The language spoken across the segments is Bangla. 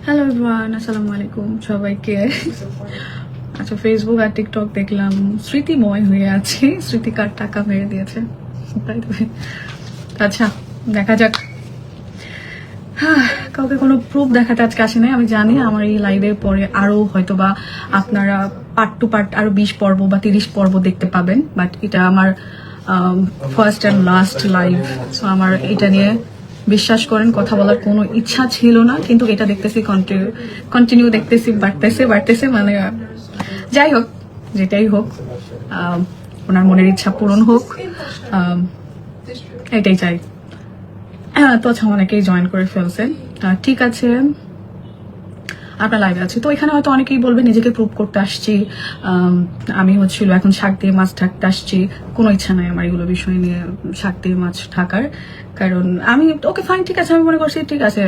হ্যালো এভরিওয়ান, আসসালামু আলাইকুম সবাইকে। আচ্ছা, ফেসবুক আর টিকটক দেখলাম স্মৃতিময় হয়ে আছে। স্মৃতিকার টাকা মেরে দিয়েছে, তাই তো। আচ্ছা, দেখা যাক। কাউকে কোনো প্রুফ দেখাতে আজকে আসে নাই। আমি জানি আমার এই লাইভের পরে আরো হয়তো বা আপনারা পার্ট টু পার্ট আরো 20 পর্ব বা 30 পর্ব দেখতে পাবেন, বাট এটা আমার first and last live. So আমার এটা নিয়ে বিশ্বাস করেন কথা বলার কোনো ইচ্ছা ছিল না, কিন্তু এটা দেখতেছি কন্টিনিউ দেখতেছি, বাড়তেছে মানে যাই হোক, যেটাই হোক, ওনার মনের ইচ্ছা পূরণ হোক, এটাই চাই। হ্যাঁ, তো আচ্ছা, অনেকেই জয়েন করে ফেলছেন, ঠিক আছে। আপনার লাইভে আছে তো এখানে হয়তো অনেকেই বলবে নিজেকে প্রুভ করতে আসছি, আমি হচ্ছিল এখন শাক দিয়ে মাছ ঢাকতে আসছি। কোনো ইচ্ছা নাই আমার এগুলো বিষয় নিয়ে শাক দিয়ে মাছ ঢাকার, কারণ আমি ওকে ফাইন, ঠিক আছে, আমি মনে করছি ঠিক আছে।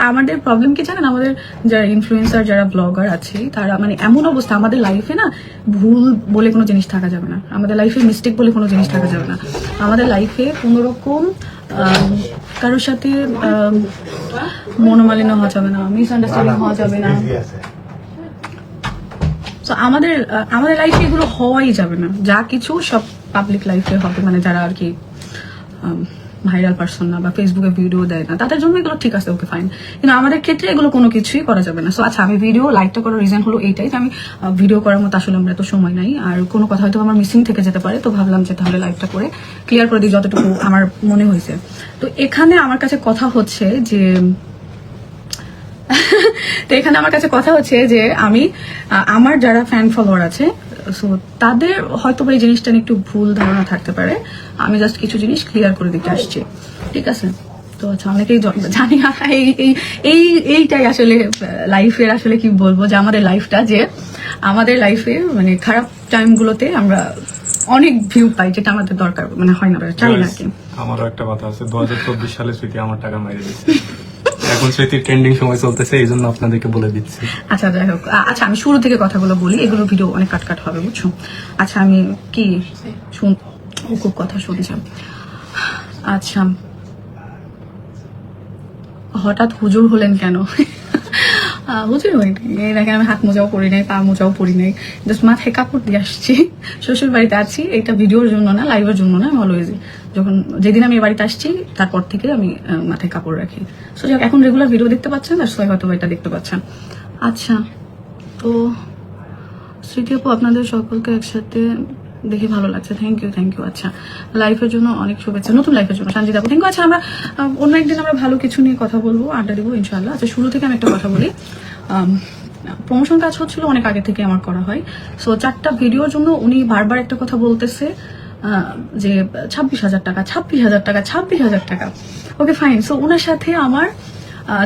আমাদের প্রবলেম কি জানেন, আমাদের যারা ইনফ্লুয়েন্সার, যারা ব্লগার আছে, তারা মানে এমন অবস্থা, আমাদের লাইফে না ভুল বলে কোনো জিনিস থাকা যাবে না, আমাদের লাইফে মিস্টেক বলে কোনো জিনিস থাকা যাবে না, আমাদের লাইফে কোনো রকম কারোর সাথে মনোমালিন্য হওয়া যাবে না, মিসআন্ডারস্ট্যান্ডিং হওয়া যাবে না। তো আমাদের লাইফে এগুলো হওয়াই যাবে না, যা কিছু সব পাবলিক লাইফে হবে, মানে যারা আর কি ভাইরাল পারসন না বা ফেসবুকে ভিডিও দেয় না, তাদের জন্য এগুলো ঠিক আছে, ওকে ফাইন, কিন্তু আমাদের ক্ষেত্রে এগুলো কোনো কিছুই করা যাবে না। সো আচ্ছা, আমি ভিডিও লাইকটা করার রিজন হলো এইটাই যে আমি ভিডিও করার মতো আসলে আমরা এত সময় নাই, আর কোনো কথা হয়তো আমার মিসিং থেকে যেতে পারে, তো ভাবলাম যে তাহলে লাইভটা করে ক্লিয়ার করে দিই যতটুকু আমার মনে হয়েছে। তো এখানে আমার কাছে কথা হচ্ছে যে আমি আমার যারা ফ্যান ফলোয়ার আছে, সো তাদের হয়তো এই জিনিসটা নিয়ে একটু ভুল ধারণা থাকতে পারে, আমি জাস্ট কিছু জিনিস ক্লিয়ার করে দিতে আসছি, ঠিক আছে। তো আচ্ছা, অনেকেই জানি না এইটাই আসলে লাইফের, আসলে কি বলবো, যে আমাদের লাইফে মানে খারাপ টাইমগুলোতে আমরা অনেক ভিউ পাই, যেটা আমাদের দরকার মানে হয় না, চাই না কি। আমারও একটা কথা আছে, 2024 সালে স্মৃতি আমার টাকা মেরে দিচ্ছে। এখন স্মৃতির ট্রেন্ডিং সময় চলতেছে, এই জন্য আপনাদেরকে বলে দিচ্ছি। আচ্ছা, যাই হোক, আচ্ছা আমি শুরু থেকে কথাগুলো বলি, এগুলো ভিডিও অনেক কাট হবে, বুঝছো। আচ্ছা, আমি কি খুব কথা শুনছি। আচ্ছা, হঠাৎ হুজুর হলেন কেন? হুজুর হয়নি, দেখেন আমি হাত মোজাও পরি নাই, পা মোজাও পরি নাই, জাস্ট মাথায় কাপড় দিয়ে আসছি। শ্বশুর বাড়িতে আছি, এটা ভিডিওর জন্য না, লাইভের জন্য না, আমি অলওয়েজ যেদিন আমি এই বাড়িতে আসছি তারপর থেকে আমি মাথায় কাপড় রাখি। সো যাক, এখন রেগুলার ভিডিও দেখতে পাচ্ছেন, আর সবাই হয়তো এটা দেখতে পাচ্ছেন। আচ্ছা, তো স্মৃতি আপু, আপনাদের সকলকে একসাথে দেখে ভালো লাগছে, থ্যাংক ইউ। আচ্ছা, লাইফের জন্য অনেক শুভেচ্ছা, নতুন লাইফের জন্য সঞ্জিতা আপু, থ্যাংক ইউ। আচ্ছা, আমরা অন্য একদিন আমরা ভালো কিছু নিয়ে কথা বলবো, আড্ডা দিব ইনশাল্লাহ। আচ্ছা, শুরু থেকে আমি একটা কথা বলি, প্রমোশন কাজ হচ্ছিল অনেক আগে থেকে আমার করা হয়। সো 4টা ভিডিওর জন্য উনি বারবার একটা কথা বলতেছে যে 26,000 টাকা। Okay fine. সো ওনার সাথে আমার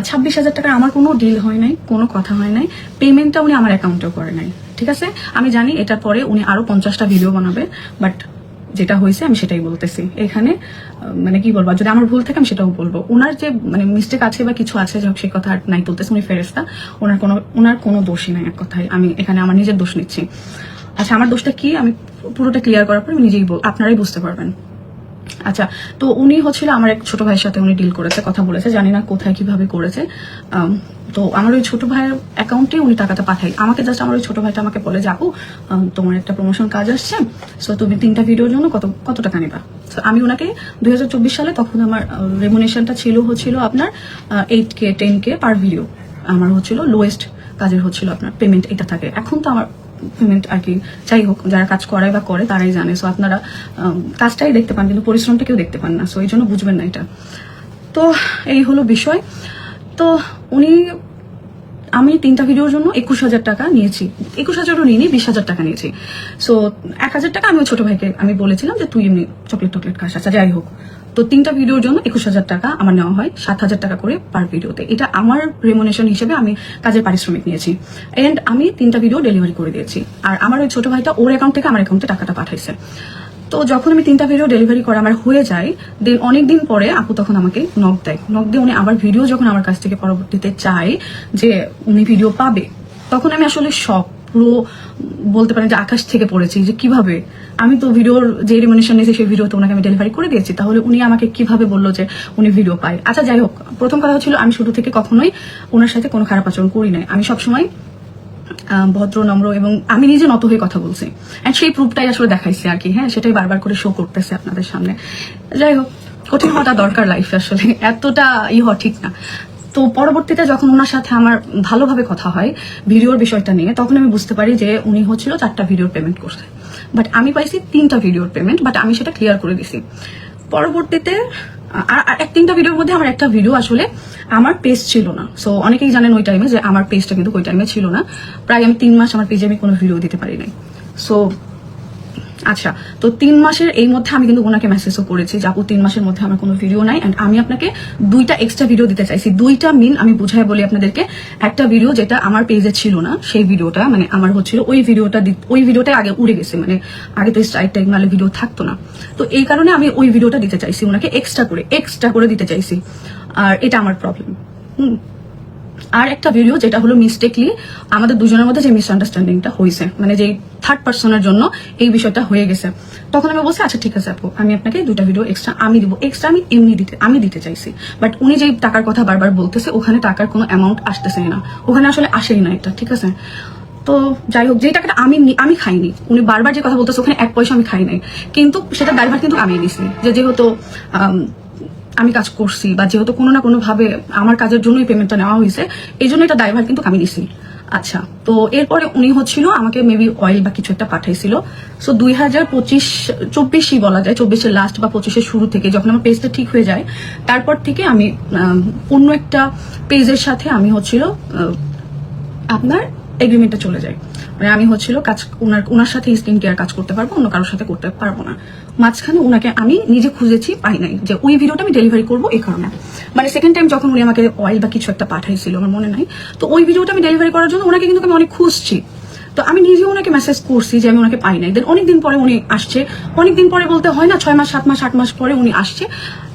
26,000 টাকার আমার কোনো ডিল হয় নাই, কোনো কথা হয় নাই, পেমেন্টটা উনি আমার অ্যাকাউন্টেও করে নাই, ঠিক আছে। আমি জানি এটার পরে উনি আরো 50টা ভিডিও বানাবে, বাট যেটা হয়েছে আমি সেটাই বলতেছি এখানে। মানে কি বলবো, যদি আমার ভুল থাকে আমি সেটাও বলবো। ওনার যে মানে মিস্টেক আছে বা কিছু আছে, যাই হোক, সেই কথা আর নাই বলতেছে, উনি ফেরেস্তা, ওনার কোনো দোষই নাই, এক কথায় আমি এখানে আমার নিজের দোষ নিচ্ছি। আচ্ছা, আমার দোষটা কি আমি পুরোটা ক্লিয়ার করার পর আমি নিজেই আপনারাই বুঝতে পারবেন। আচ্ছা, তো উনি হচ্ছিল আমার এক ছোট ভাইয়ের সাথে উনি ডিল করেছে, কথা বলেছে, জানি না কোথায় কিভাবে করেছে। তো আমার ওই ছোট ভাইয়ের অ্যাকাউন্টে উনি টাকাটা পাঠাই আমাকে, জাস্ট আমার ওই ছোট ভাইটা আমাকে বলে যে আপু, তোমার একটা প্রমোশন কাজ আসছে, সো তুমি 3টা ভিডিওর জন্য কত টাকা নিবা। তো আমি ওনাকে 2024 সালে, তখন আমার রেমুনেশনটা হচ্ছিল আপনার 8K 10K পার ভিডিও, আমার হচ্ছিল লোয়েস্ট কাজের হচ্ছিল আপনার পেমেন্ট এটা থাকে। এখন তো আমার পেমেন্ট আর কি, যাই হোক, যারা কাজ করায় বা করে তারাই জানে। সো আপনারা কাজটাই দেখতে পান, কিন্তু পরিশ্রমটা কেউ দেখতে পান না, সো এই জন্য বুঝবেন না এটা। তো এই হলো বিষয়। তো আমি 3টা ভিডিওর জন্য 21,000 টাকা নিয়েছি, 21,000ও নিইনি, 20,000 টাকা নিয়েছি। সো 1,000 টাকা আমি ওই ছোট ভাইকে আমি বলেছিলাম যে তুই এমনি চকলেট খাস। আচ্ছা, যাই হোক, তো 3টা ভিডিওর জন্য 21,000 টাকা আমার নেওয়া হয়, 7,000 টাকা করে পার ভিডিওতে। এটা আমার রেমুনেশন হিসেবে আমি কাজের পারিশ্রমিক নিয়েছি, এন্ড আমি 3টা ভিডিও ডেলিভারি করে দিয়েছি। আর আমার ওই ছোট ভাইটা ওর অ্যাকাউন্ট থেকে আমার অ্যাকাউন্টে টাকাটা পাঠাইছে। তো যখন আমি 3টা ভিডিও ডেলিভারি করা আমার হয়ে যায়, দেন অনেকদিন পরে আপু তখন আমাকে নক দিয়ে উনি আবার ভিডিও যখন আমার কাছ থেকে পরবর্তীতে চায় যে উনি ভিডিও পাবে, তখন আমি আসলে পুরো বলতে পারেন যে আকাশ থেকে পড়েছি, যে কিভাবে আমি তো ভিডিওর যে রেমুনেশন নিয়েছি সেই ভিডিও তো ওনাকে আমি ডেলিভারি করে দিয়েছি, তাহলে উনি আমাকে কিভাবে বললো যে উনি ভিডিও পায়। আচ্ছা যাই হোক, প্রথম কথা হচ্ছিল আমি শুরু থেকে কখনোই ওনার সাথে কোনো খারাপ আচরণ করি নাই, আমি সবসময় ভদ্র নম্র এবং আমি নিজে নত হয়ে কথা বলছি, এন্ড সেই প্রুফটাই আসলে দেখাইছি আর কি। হ্যাঁ, সেটাই বারবার করে শো করতেছে আপনাদের সামনে। যাই হোক, কঠিন হওয়াটা দরকার লাইফে, আসলে এতটা হওয়া ঠিক না। তো পরবর্তীতে যখন ওনার সাথে আমার ভালোভাবে কথা হয় ভিডিওর বিষয়টা নিয়ে, তখন আমি বুঝতে পারি যে উনি হচ্ছিল 4টা ভিডিওর পেমেন্ট করছে, বাট আমি পাইছি 3টা ভিডিওর পেমেন্ট, বাট আমি সেটা ক্লিয়ার করে দিছি। পরবর্তীতে আর 3টা ভিডিওর মধ্যে আমার একটা ভিডিও আসলে আমার পেজ ছিল না। সো অনেকেই জানেন ওই টাইমে যে আমার পেজটা কিন্তু ওই টাইমে ছিল না, প্রায় আমি 3 মাস আমার পেজে আমি কোনো ভিডিও দিতে পারি নাই। সো আচ্ছা, তো 3 মাসের এই মধ্যে আমি কিন্তু ওনাকে মেসেজও করেছি যে আপু 3 মাসের মধ্যে আমার কোনো ভিডিও নাই, এন্ড আমি আপনাকে 2টা এক্সট্রা ভিডিও দিতে চাইছি। 2টা মিন আমি বুঝাই বলি আপনাদেরকে, একটা ভিডিও যেটা আমার পেজে ছিল না, সেই ভিডিওটা মানে আমার হচ্ছিল ওই ভিডিওটা আগে উড়ে গেছে, মানে আগে তো স্ট্রাইক টাইম নালে ভিডিও থাকতো না, তো এই কারণে আমি ওই ভিডিওটা দিতে চাইছি ওনাকে এক্সট্রা করে দিতে চাইছি, আর এটা আমার প্রবলেম। আর একটা ভিডিও যেটা হলো মিস্টেকলি আমাদের দুজনের মধ্যে যে মিসআন্ডারস্ট্যান্ডিংটা হয়েছে, মানে যে থার্ড পার্সনের জন্য এই বিষয়টা হয়ে গেছে, তখন আমি বলছি আচ্ছা ঠিক আছে আপু, আমি আপনাকে 2টা ভিডিও এক্সট্রা আমি দিব। এক্সট্রা আমি এমনি দিতে চাইছি, বাট উনি যেই টাকার কথা বারবার বলতেছে ওখানে টাকার কোনো অ্যামাউন্ট আসতেছে না, ওখানে আসলে আসেই না এটা, ঠিক আছে। তো যাই হোক, যে টাকাটা আমি খাইনি, উনি বারবার যে কথা বলতেছে ওখানে 1 পয়সা আমি খাই নাই, কিন্তু সেটা দায়ভার কিন্তু আমি নিছি, যেহেতু আমি কাজ করছি বা যেহেতু কোনো না কোনো ভাবে আমার কাজের জন্যই পেমেন্টটা নেওয়া হয়েছে, এই জন্য এটা দায়ভার কিন্তু আমি নিছি। আচ্ছা, তো এরপরে উনি হচ্ছিল আমাকে মেবি অয়েল বা কিছু একটা পাঠাইছিল। সো 2024 বলা যায়, 24-এর লাস্ট বা 25-এর শুরু থেকে যখন আমার পেজটা ঠিক হয়ে যায়, তারপর থেকে আমি অন্য একটা পেজের সাথে আমি হচ্ছিল আপনার এগ্রিমেন্টে চলে যাই, মানে আমি হচ্ছিল কাজ ওনার সাথে স্কিন কেয়ার কাজ করতে পারবো, অন্য কারোর সাথে করতে পারবো না। মাঝখানে ওনাকে আমি নিজে খুঁজেছি, পাই নাই, যে ওই ভিডিওটা আমি ডেলিভারি করবো এই কারণে, মানে সেকেন্ড টাইম যখন উনি আমাকে অয়েল বা কিছু একটা পাঠাইছিল আমার মনে নাই, তো ওই ভিডিওটা আমি ডেলিভারি করার জন্য ওনাকে কিন্তু আমি অনেক খুঁজছি, তো আমি নিজে ওনাকে মেসেজ করছি যে আমি ওনাকে পাই নাই। দেন অনেকদিন পরে উনি আসছে, অনেকদিন পরে বলতে হয় না 6 মাস 7 মাস 8 মাস পরে উনি আসছে,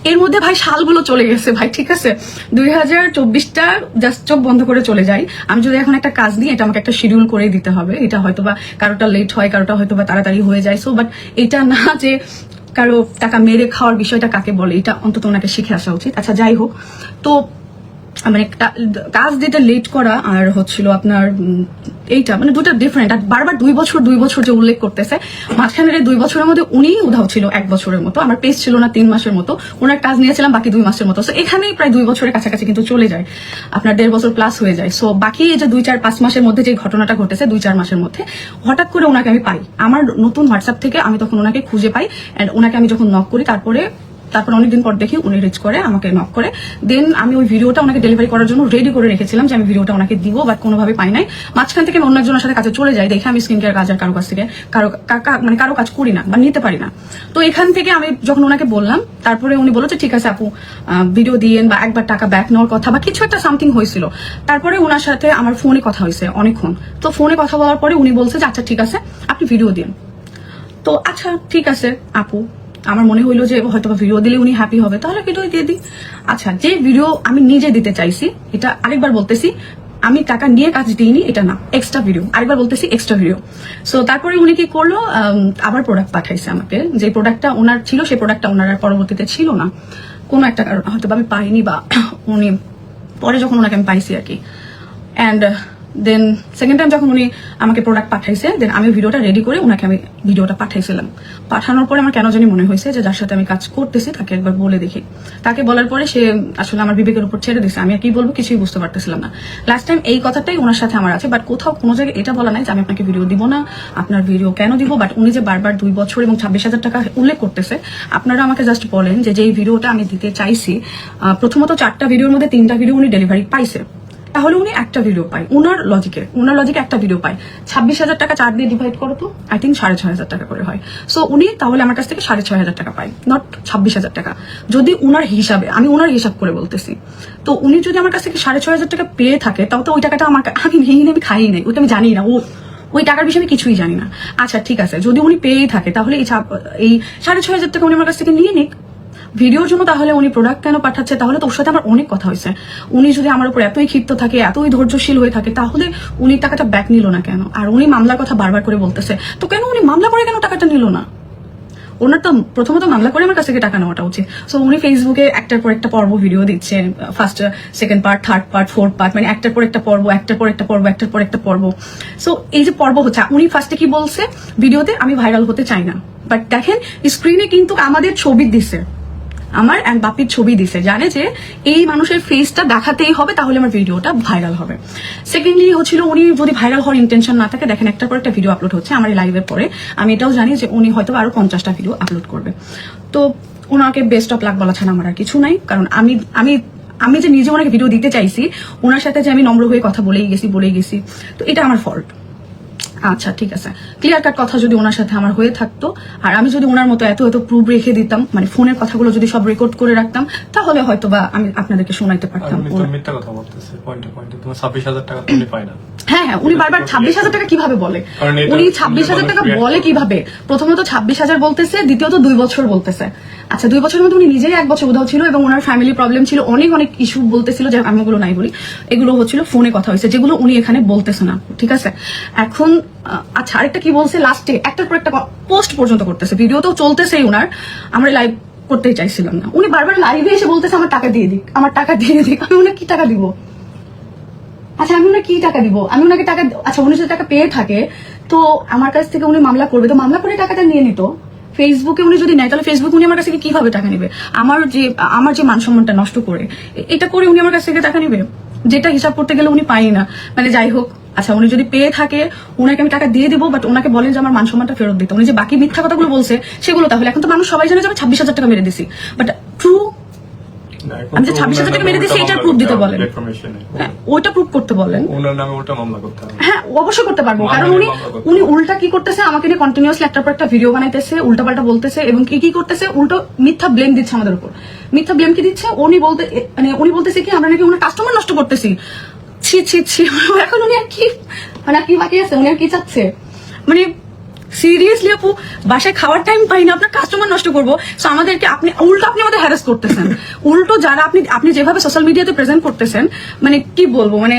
এর মধ্যে ভাই সালগুলো চলে গেছে ভাই, ঠিক আছে। 2024টা জাস্ট চোখ বন্ধ করে চলে যায়। আমি যদি এখন একটা কাজ দিই, এটা আমাকে একটা শিডিউল করে দিতে হবে, এটা হয়তোবা কারোটা লেট হয়, কারোটা হয়তোবা তাড়াতাড়ি হয়ে যায়। সো বাট এটা না যে কারো টাকা মেরে খাওয়ার বিষয়টা কাকে বলে, এটা অন্তত ওনাকে শিখে আসা উচিত। আচ্ছা যাই হোক, তো মানে কাজ দিতে লেট করা আর হচ্ছিল আপনার এইটা, মানে দুটো ডিফারেন্ট। আর বারবার 2 বছর যে উল্লেখ করতেছে, মাঝখানের এই 2 বছরের মধ্যে উনি উধাও ছিল 1 বছরের মতো, আমার পেজ ছিল না 3 মাসের মতো, ওনার কাজ নিয়েছিলাম বাকি 2 মাসের মতো। সো এখানেই প্রায় 2 বছরের কাছাকাছি কিন্তু চলে যায়, আপনার 1.5 বছর প্লাস হয়ে যায়। সো বাকি এই যে 2-4-5 মাসের মধ্যে যে ঘটনাটা ঘটেছে, 2-4 মাসের মধ্যে হঠাৎ করে ওনাকে আমি পাই আমার নতুন হোয়াটসঅ্যাপ থেকে, আমি তখন ওনাকে খুঁজে পাই, এন্ড ওনাকে আমি যখন নক করি, তারপর অনেকদিন পর দেখি উনি রিচ করে আমাকে নক করে। দেন আমি ওই ভিডিওটা ওনাকে ডেলিভারি করার জন্য রেডি করে রেখেছিলাম যে আমি ভিডিওটা ওনাকে দিব, বাট কোনোভাবে পাই নাই। মাঝখান থেকে আমি অন্য একজনের সাথে কাজে চলে যাই, দেখে আমি স্কিন কেয়ার কাজ আর কারো কাছ থেকে কারো কাজ করি না বা নিতে পারি না। তো এখান থেকে আমি যখন ওনাকে বললাম, তারপরে উনি বলল যে ঠিক আছে আপু ভিডিও দিয়েন, বা একবার টাকা ব্যাক নেওয়ার কথা বা কিছু একটা সামথিং হয়েছিল। তারপরে ওনার সাথে আমার ফোনে কথা হয়েছে অনেকক্ষণ। তো ফোনে কথা বলার পরে উনি বলছে যে আচ্ছা ঠিক আছে আপনি ভিডিও দিন। তো আচ্ছা ঠিক আছে আপু, আমার মনে হইলো যে হয়তো ভিডিও দিলে উনি হ্যাপি হবে, তাহলে ভিডিও দিয়ে দিই। আচ্ছা, যে ভিডিও আমি নিজে দিতে চাইছি, এটা আরেকবার বলতেছি, আমি টাকা নিয়ে কাজ দিইনি, এটা না, এক্সট্রা ভিডিও, আরেকবার বলতেছি এক্সট্রা ভিডিও। সো তারপরে উনি কি করলো, আবার প্রোডাক্ট পাঠাইছে আমাকে, যে প্রোডাক্টটা ওনার ছিল সেই প্রোডাক্টটা ওনার আর পরবর্তীতে ছিল না, কোনো একটা কারণ হয়তো আমি পাইনি, বা উনি পরে যখন ওনাকে আমি পাইছি আর কি। অ্যান্ড দেন সেকেন্ড টাইম যখন উনি আমাকে প্রোডাক্ট পাঠাইছে, দেন আমি ভিডিওটা রেডি করে ওনাকে আমি ভিডিওটা পাঠাইছিলাম। পাঠানোর পরে আমার কেন জানি মনে হয়েছে যে যার সাথে আমি কাজ করতেছি তাকে একবার বলে দেখি। তাকে বলার পরে সে আসলে আমার বিবেকের উপর ছেড়ে দিচ্ছে, আমি আর কি বলবো কিছুই বুঝতে পারতেছিলাম না। লাস্ট টাইম এই কথাটাই ওনার সাথে আমার আছে, বাট কোথাও কোনো জায়গায় এটা বলা নাই যে আমি আপনাকে ভিডিও দিব না, আপনার ভিডিও কেন দিব। বাট উনি যে বারবার 2 বছর এবং 26,000 টাকা উল্লেখ করতেছে, আপনারা আমাকে জাস্ট বলেন যে যেই ভিডিওটা আমি দিতে চাইছি, প্রথমত 4টা ভিডিওর মধ্যে 3টা ভিডিও উনি ডেলিভারি পাইছে, তাহলে উনি একটা ভিডিও পায় ওনার লজিকে একটা ভিডিও পায়। 26,000 টাকা 4 দিয়ে ডিভাইড করো তো, আই থিঙ্ক 6,500 টাকা করে হয়। সো উনি তাহলে আমার কাছ থেকে 6,500 টাকা পায়, নট 26,000 টাকা। যদি উনার হিসাবে, আমি উনার হিসাব করে বলতেছি, তো উনি যদি আমার কাছ থেকে 6,500 টাকা পেয়ে থাকে, তাও তো ওই টাকাটা আমি ভেঙে আমি খাই নাই, ওইটা আমি জানি না, ওই টাকার বিষয়ে আমি কিছুই জানি না। আচ্ছা ঠিক আছে, যদি উনি পেয়েই থাকে তাহলে এই 6,500 টাকা উনি আমার কাছ থেকে নিয়ে নিক, ভিডিওর জন্য তাহলে উনি প্রোডাক্ট কেন পাঠাচ্ছে? তাহলে তো ওর সাথে আমার অনেক কথা হয়েছে। উনি যদি আমার উপর এতই ক্ষিপ্ত থাকে, এতই ধৈর্যশীল হয়ে থাকে, তাহলে উনি টাকাটা ব্যাক নিল না কেন? আর উনি মামলার কথা বারবার করে বলতেছে, তো কেন উনি মামলা করে কেন টাকাটা নিল না? ওনার তো প্রথমত মামলা করে আমার কাছ থেকে টাকা নেওয়াটা উচিত। সো উনি ফেসবুকে একটার পর একটা পর্ব ভিডিও দিচ্ছে, first, second part, third part, fourth part, মানে একটার পর একটা পর্ব, একটার পর একটা পর্ব, একটার পর একটা পর্ব। সো এই যে পর্ব হচ্ছে, উনি ফার্স্টে কি বলছে ভিডিওতে, আমি ভাইরাল হতে চাই না, বাট দেখেন স্ক্রিনে কিন্তু আমাদের ছবি দিছে, আমার এক বাপির ছবি দিছে, জানে যে এই মানুষের ফেসটা দেখাতেই হবে, তাহলে আমার ভিডিওটা ভাইরাল হবে। সেকেন্ডলি হচ্ছিল, উনি যদি ভাইরাল হওয়ার ইন্টেনশন না থাকে, দেখেন একটার পর একটা ভিডিও আপলোড হচ্ছে আমার লাইভের পরে, আমি এটাও জানি যে উনি হয়তো আরো 50টা ভিডিও আপলোড করবে। তো ওনাকে বেস্ট অফ লাক বলা ছাড়া আমার আর কিছু নাই, কারণ আমি আমি আমি যে নিজে ওনাকে ভিডিও দিতে চাইছি, ওনার সাথে যে আমি নম্র হয়ে কথা বলেই গেছি, তো এটা আমার ফল্ট। আচ্ছা ঠিক আছে, ক্লিয়ার কাট কথা যদি ওনার সাথে আমার হয়ে থাকতো, আর আমি যদি ওনার মতো এত এত প্রুফ রেখে দিতাম, মানে ফোনের কথাগুলো যদি সব রেকর্ড করে রাখতাম, তাহলে হয়তো বা আমি আপনাদেরকে শোনাইতে পারতাম। মিথ্যা কথা বলতেছে, পয়েন্টে পয়েন্টে তোমার 26,000 টাকা তুমি পাই না। হ্যাঁ হ্যাঁ, উনি বারবার 26,000 টাকা কিভাবে বলে? কারণ এটা উনি 26,000 টাকা বলে কিভাবে? প্রথমত 26,000 বলতেছে, দ্বিতীয়ত 2 বছর বলতেছে। আচ্ছা 2 বছরের মধ্যে উনি নিজেই 1 বছর উধাও ছিল, এবং ওনার ফ্যামিলি প্রবলেম ছিল, অনেক অনেক ইস্যু বলতেছিল, যে আমি ওগুলো নাই বলি, এগুলো হচ্ছিল ফোনে কথা হয়েছে, যেগুলো উনি এখানে বলতেছে না, ঠিক আছে? এখন আচ্ছা আরেকটা কি বলছে, লাস্টে একটার পর একটা পোস্ট পর্যন্ত করতেছে, ভিডিও তো চলতেছেই উনার, আমরা লাইভ করতেই চাইছিলাম না, উনি বারবার লাইভে এসে বলতেছে আমার টাকা দিয়ে দিক, আমার টাকা দিয়ে দিক। আমি ওনাকে কি টাকা দিব? আচ্ছা আমি ওনাকে কি টাকা দিব? আমি ওনাকে টাকা, আচ্ছা উনি যদি টাকা পেয়ে থাকে, তো আমার কাছ থেকে উনি মামলা করবে, তো মামলা করে টাকাটা নিয়ে নিত। ফেসবুকে উনি যদি নেয়, তাহলে ফেসবুক উনি আমার কাছ থেকে কিভাবে টাকা নেবে? আমার যে মান সম্মানটা নষ্ট করে, এটা করে উনি আমার কাছ থেকে টাকা নেবে, যেটা হিসাব করতে গেলে উনি পাই না। মানে যাই হোক, আচ্ছা উনি যদি পেয়ে থাকে, ওনাকে আমি টাকা দিয়ে দিব, বাট ওনাকে বলেন যে আমার মান সম্মানটা ফেরত দিতে। উনি যে বাকি মিথ্যা কথাগুলো বলছে সেগুলো, তাহলে এখন তো মানুষ সবাই জানে যে আমি 26,000 টাকা মেরে দিছি, বাট ট্রু আমি যে 26,000 টাকা মেরে দিছি এটার প্রুফ দিতে বলেন, ওইটা প্রুফ করতে বলেন। ওনার নামে ওটা মামলা করতে হবে। হ্যাঁ অবশ্যই করতে পারবো, কারণ উনি উল্টা কি করতেছে, আমাকে নিয়ে কন্টিনিউয়াসলি একটার পর একটা ভিডিও বানাইতেছে, উল্টা পাল্টা বলতেছে, এবং কি করতেছে, উল্টো মিথ্যা ব্লেম দিচ্ছে আমাদের উপর। মিথ্যা ব্লেম কি দিচ্ছে, উনি বলতেছে কি আমরা নাকি ওনার কাস্টমার নষ্ট করতেছি। ছি ছি ছি, এখন উনি আর কি, মানে আর কি বাকি আছে, উনি আর কি চাচ্ছে? মানে সিরিয়াসলি আপু, বাসায় খাওয়ার টাইম পাই না, আপনার কাস্টমার নষ্ট করবো? সো আমাদেরকে আপনি আমাদের হ্যারাস করতেছেন। উল্টো যারা আপনি যেভাবে সোশ্যাল মিডিয়াতে প্রেজেন্ট করতেছেন, মানে কি বলবো, মানে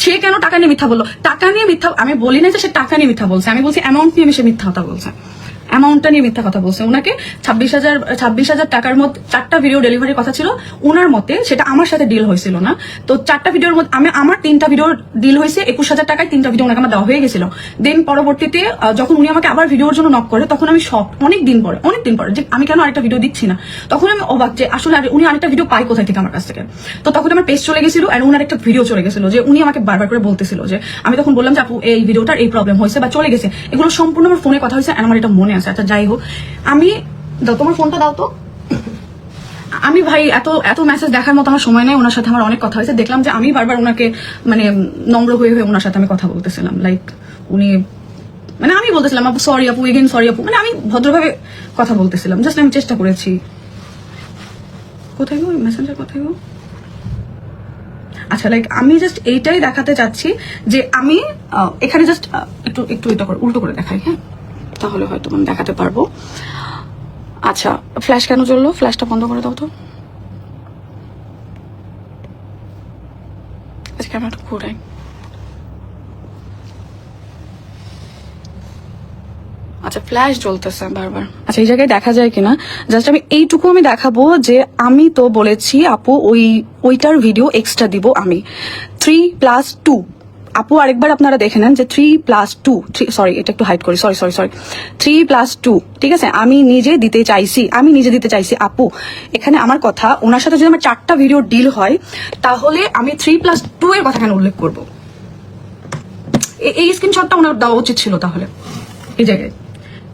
সে কেন টাকা নিয়ে মিথ্যা বললো? টাকা নিয়ে মিথ্যা আমি বলি না যে সে টাকা নিয়ে মিথ্যা বলছে, আমি বলছি অ্যামাউন্ট নিয়ে সে মিথ্যা কথা বলছে, অ্যামাউন্টটা নিয়ে মিথ্যা কথা বলছে। ওনাকে 26,000 টাকার মধ্যে 4টা ভিডিও ডেলিভারির কথা ছিল ওনার মতে, সেটা আমার সাথে ডিল হয়েছিল না। তো 4টা ভিডিওর মধ্যে আমার 3টা ভিডিও ডিল হয়েছে 21,000 টাকায়, 3টা ভিডিও ওনাকে আমার দেওয়া হয়ে গেছিল। দেন পরবর্তীতে যখন উনি আমাকে আবার ভিডিওর জন্য নক করে, তখন আমি শক, অনেক দিন পরে যে আমি কেন আরেকটা ভিডিও দিচ্ছি না। তখন আমি অবাক যে আসলে উনি আরেকটা ভিডিও পাই কোথায় থেকে আমার কাছ থেকে। তো তখন আমার পেজ চলে গেছিল, আর ওনার একটা ভিডিও চলে গেছিল, যে উনি আমাকে বারবার করে বলতেছিল, যে আমি তখন বললাম যে আপু এই ভিডিওটার এই প্রবলেম হয়েছে বা চলে গেছে, এগুলো সম্পূর্ণ আমার ফোনে কথা হয়েছে, আর আমার এটা মনে আছে। আচ্ছা যাই হোক, আমি দাও তোমার ফোনটা দাও তো। আমি ভাই এত মেসেজ দেখার মতো আমার সময় নেই, ওনার সাথে আমার অনেক কথা হয়েছে, দেখলাম যে আমি বারবার ওনাকে মানে নম্র হয়ে ওনার সাথে আমি কথা বলতেছিলাম, লাইক উনি মানে আমি বলতেছিলাম আপু সরি আপু, এগেন সরি আপু, মানে আমি ভদ্রভাবে কথা বলতেছিলাম, জাস্ট আমি চেষ্টা করেছি। কোথায় গো মেসেঞ্জার, কোথায় গো? আচ্ছা লাইক আমি জাস্ট এইটাই দেখাতে চাচ্ছি যে আমি এখানে জাস্ট একটু এটা করে উল্টো করে দেখাই, হ্যাঁ তাহলে হয়তো আমি দেখাতে পারবো। আচ্ছা ফ্ল্যাশ কেন জ্বললো? ফ্ল্যাশটা বন্ধ করে দাও তো। আচ্ছা ক্যামেরাটা ঘুরাই। আচ্ছা ফ্ল্যাশ জ্বলতেছে বারবার। আচ্ছা এই জায়গায় দেখা যায় কিনা, জাস্ট আমি এইটুকু আমি দেখাবো যে আমি তো বলেছি আপু ওইটার ভিডিও এক্সট্রা দিব আমি 3+2। আপু আরেকবার আপনারা দেখে নেন যে 3+2, সরি এটা একটু হাইড করি, সরি 3+2, ঠিক আছে? আমি নিজে দিতে চাইছি আপু। এখানে আমার কথা, ওনার সাথে যদি আমার 4টা ভিডিও ডিল হয়, তাহলে আমি 3+2 এর কথা কেন উল্লেখ করবো? এই স্ক্রিনশটটা ওনার দেওয়া উচিত ছিল, তাহলে এই জায়গায়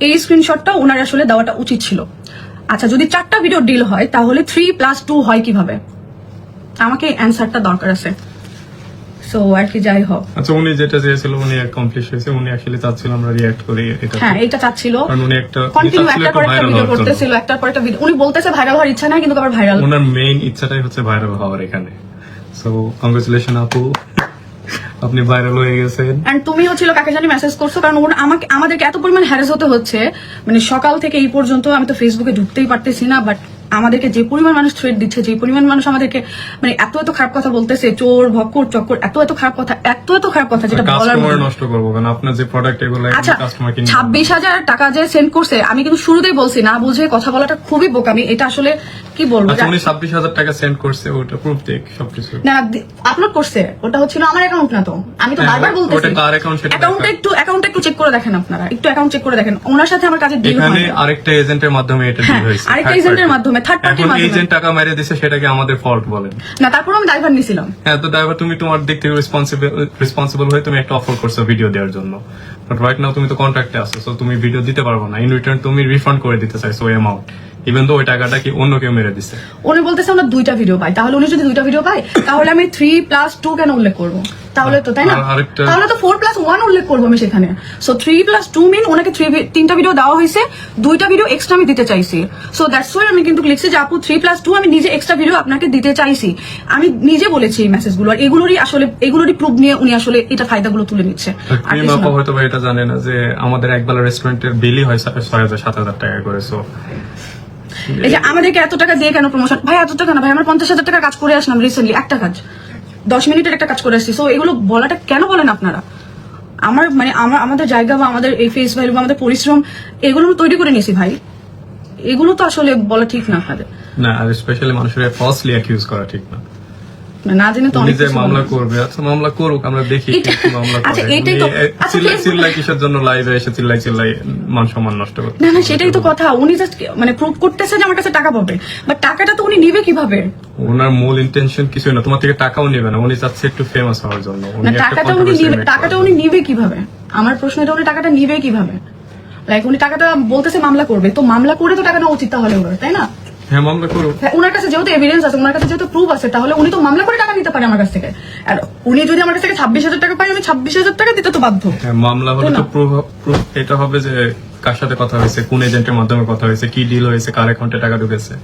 এই স্ক্রিনশটটা ওনার আসলে দেওয়াটা উচিত ছিল। আচ্ছা যদি 4টা ভিডিও ডিল হয়, তাহলে 3+2 হয় কিভাবে? আমাকে অ্যান্সারটা দরকার আছে। সো আর কি যাই হোক, আচ্ছা উনি যেটা চেয়েছিল উনি অ্যাকমপ্লিশ হয়েছে, উনি অ্যাকচুয়ালি চাচ্ছিল আমরা রিঅ্যাক্ট করি এটা। হ্যাঁ এটা চাচ্ছিল, কারণ উনি একটা কন্টিনিউ একটার পর একটা ভিডিও করতেছিল, একটার পর একটা ভিডিও। উনি বলতেছে ভাইরাল হওয়ার ইচ্ছা নাই, কিন্তু আবার ভাইরাল। ওনার মেইন ইচ্ছাটাই হচ্ছে ভাইরাল হওয়ার এখানে। সো কংগ্রেচুলেশন আপু, আপনি ভাইরাল হয়ে গেছেন। এন্ড তুমি হচ্ছিল কাকে জানি মেসেজ করছো, কারণ আমাদেরকে এত পরিমাণ হ্যারাস হতে হচ্ছে, মানে সকাল থেকে এই পর্যন্ত আমি তো ফেসবুকে ঢুকতেই পারতেছি না, বাট আমাদেরকে যে পরিমাণ মানুষ থ্রেট দিচ্ছে, যে পরিমাণ মানুষ আমাদেরকে মানে এত খারাপ কথা বলতেছে, চোর ভক্কর চক্কর, এত খারাপ কথা যেটা বলার কাস্টমার মতো। নষ্ট করবো কারণ আপনার যে প্রোডাক্ট এগুলো আচ্ছা, কাস্টমার কিনে 26,000 টাকা যে সেন্ড করছে, আমি কিন্তু শুরুতেই বলছি না বুঝে কথা বলাটা খুবই বোকামি। এটা আসলে কি বলবো, আচ্ছা উনি 26,000 টাকা সেন্ড করছে, ওটা প্রুফ দেখ সবকিছু। না আপলোড করছে, ওটা হচ্ছিল আমার অ্যাকাউন্ট না তো, আমি তো হ্যাঁ, বারবার বলতেছি ওটা কার account সেটা অ্যাকাউন্টটা একটু চেক করে দেখেন, আপনারা একটু অ্যাকাউন্ট চেক করে দেখেন। ওনার সাথে আমার কাছে ডিল এখানে হয় আরেকটা এজেন্টের মাধ্যমে এটা হ্যাঁ, ডিল হয়েছে, আরেকটা third এজেন্টের party। মাধ্যমে, থার্ড পার্টির এখন মাধ্যমে। এজেন্ট টাকা মেরে দিছে, সেটাকে আমাদের ফল্ট বলেন? না, তারপর আমি ড্রাইভার নিছিলাম। হ্যাঁ, তো ড্রাইভার তুমি তোমার দিক থেকে রেসপন্সিবল হয়ে তুমি একটা অফার করছো ভিডিও দেওয়ার জন্য, বাট রাইট নাও তুমি তো কন্ট্রাক্টে আছো, সো তুমি ভিডিও দিতে পারবে না। ইন রিটার্ন তুমি রিফান্ড করে দিতে চাইছো ওই অ্যামাউন্ট, ইভেন তো ওই টাকাটা কি অন্য কেউ মেরে দিছে। উনি বলতেছে আমরা 2টা ভিডিও পাই, তাহলে উনি যদি 2টা ভিডিও পাই তাহলে আমি 3+2 কেন উল্লেখ করবো? তাহলে তো তাই না, আরেকটা- তাহলে তো 4+1 উল্লেখ করবো আমি সেখানে। সো 3+2 মিন ওনাকে 3টা ভিডিও দেওয়া হয়েছে, 2টা ভিডিও এক্সট্রা আমি দিতে চাইছি। সো দ্যাটস ওয়াই আমি কিন্তু লিখছি যে আপু 3+2 আমি নিজে এক্সট্রা ভিডিও আপনাকে দিতে চাইছি। আমি নিজে বলেছি এই মেসেজগুলো, আর এগুলোরই প্রুফ নিয়ে উনি আসলে এটা ফায়দাগুলো তুলে নিচ্ছে। আর ক্রিম কিছু আপা না। হয়তো বা এটা জানে না যে আমাদের একবেলা রেস্টুরেন্টের বিলই হয় 6,000-7,000 টাকা করে। সো এই যে আমাদেরকে এত টাকা দিয়ে কেন প্রমোশন? ভাই এত টাকা না ভাই, আমরা 50,000 টাকা কাজ করে আসলাম রিসেন্টলি, একটা কাজ 10 মিনিটের একটা কাজ করে আসছি। সো এগুলো বলাটা কেন বলেন আপনারা? আমাদের জায়গা বা আমাদের এই ফেস ভ্যালু বা আমাদের পরিশ্রম এগুলো আমরা তৈরি করে নিয়েছি ভাই, এগুলো তো আসলে বলা ঠিক না আপনাদের। না, আর স্পেশালি মানুষের ফলসলি অ্যাকিউজ করা ঠিক না। না জেনে তো উনি অনেক যে কিছু মামলা বলে। করবে, আচ্ছা মামলা করুক, আমরা দেখি এটা- কি মামলা আচ্ছা, করে। এটাই তো- উনি আচ্ছা, Facebook- চিল্লাই কিসের জন্য লাইভে এসে চিল্লাই মান সম্মান নষ্ট করতে? না সেটাই তো কথা, উনি জাস্ট মানে প্রুভ করতেছে যে আমার কাছে টাকা পাবে, বাট টাকাটা তো উনি নিবে কিভাবে? ওনার মূল ইন্টেনশন কিছুই না, তোমার থেকে টাকাও নেবে না, উনি চাচ্ছে একটু ফেমাস হওয়ার জন্য। না টাকাটা উনি নিবে কিভাবে? আমার প্রশ্ন এটা, উনি টাকাটা নিবে কিভাবে? লাইক উনি টাকাটা বলতেছে মামলা করবে, তো মামলা করে তো টাকা নেওয়া উচিত তাহলে ওনার, তাই না? হ্যাঁ, মামলা করুক। হ্যাঁ, ওনার কাছে যেহেতু এভিডেন্স আছে, ওনার কাছে যেহেতু প্রুফ আছে, তাহলে উনি তো মামলা করে টাকা নিতে পারে আমার কাছ থেকে। আর উনি যদি আমার কাছ থেকে 26,000 টাকা পায়, আমি 26,000 টাকা দিতে তো বাধ্য। হ্যাঁ, মামলা হলে তো প্রুফ এটা হবে যে কার সাথে কথা হয়েছে, কোন এজেন্টের মাধ্যমে কথা হয়েছে, কি ডিল হয়েছে, কার অ্যাকাউন্টে টাকা ঢুকেছে,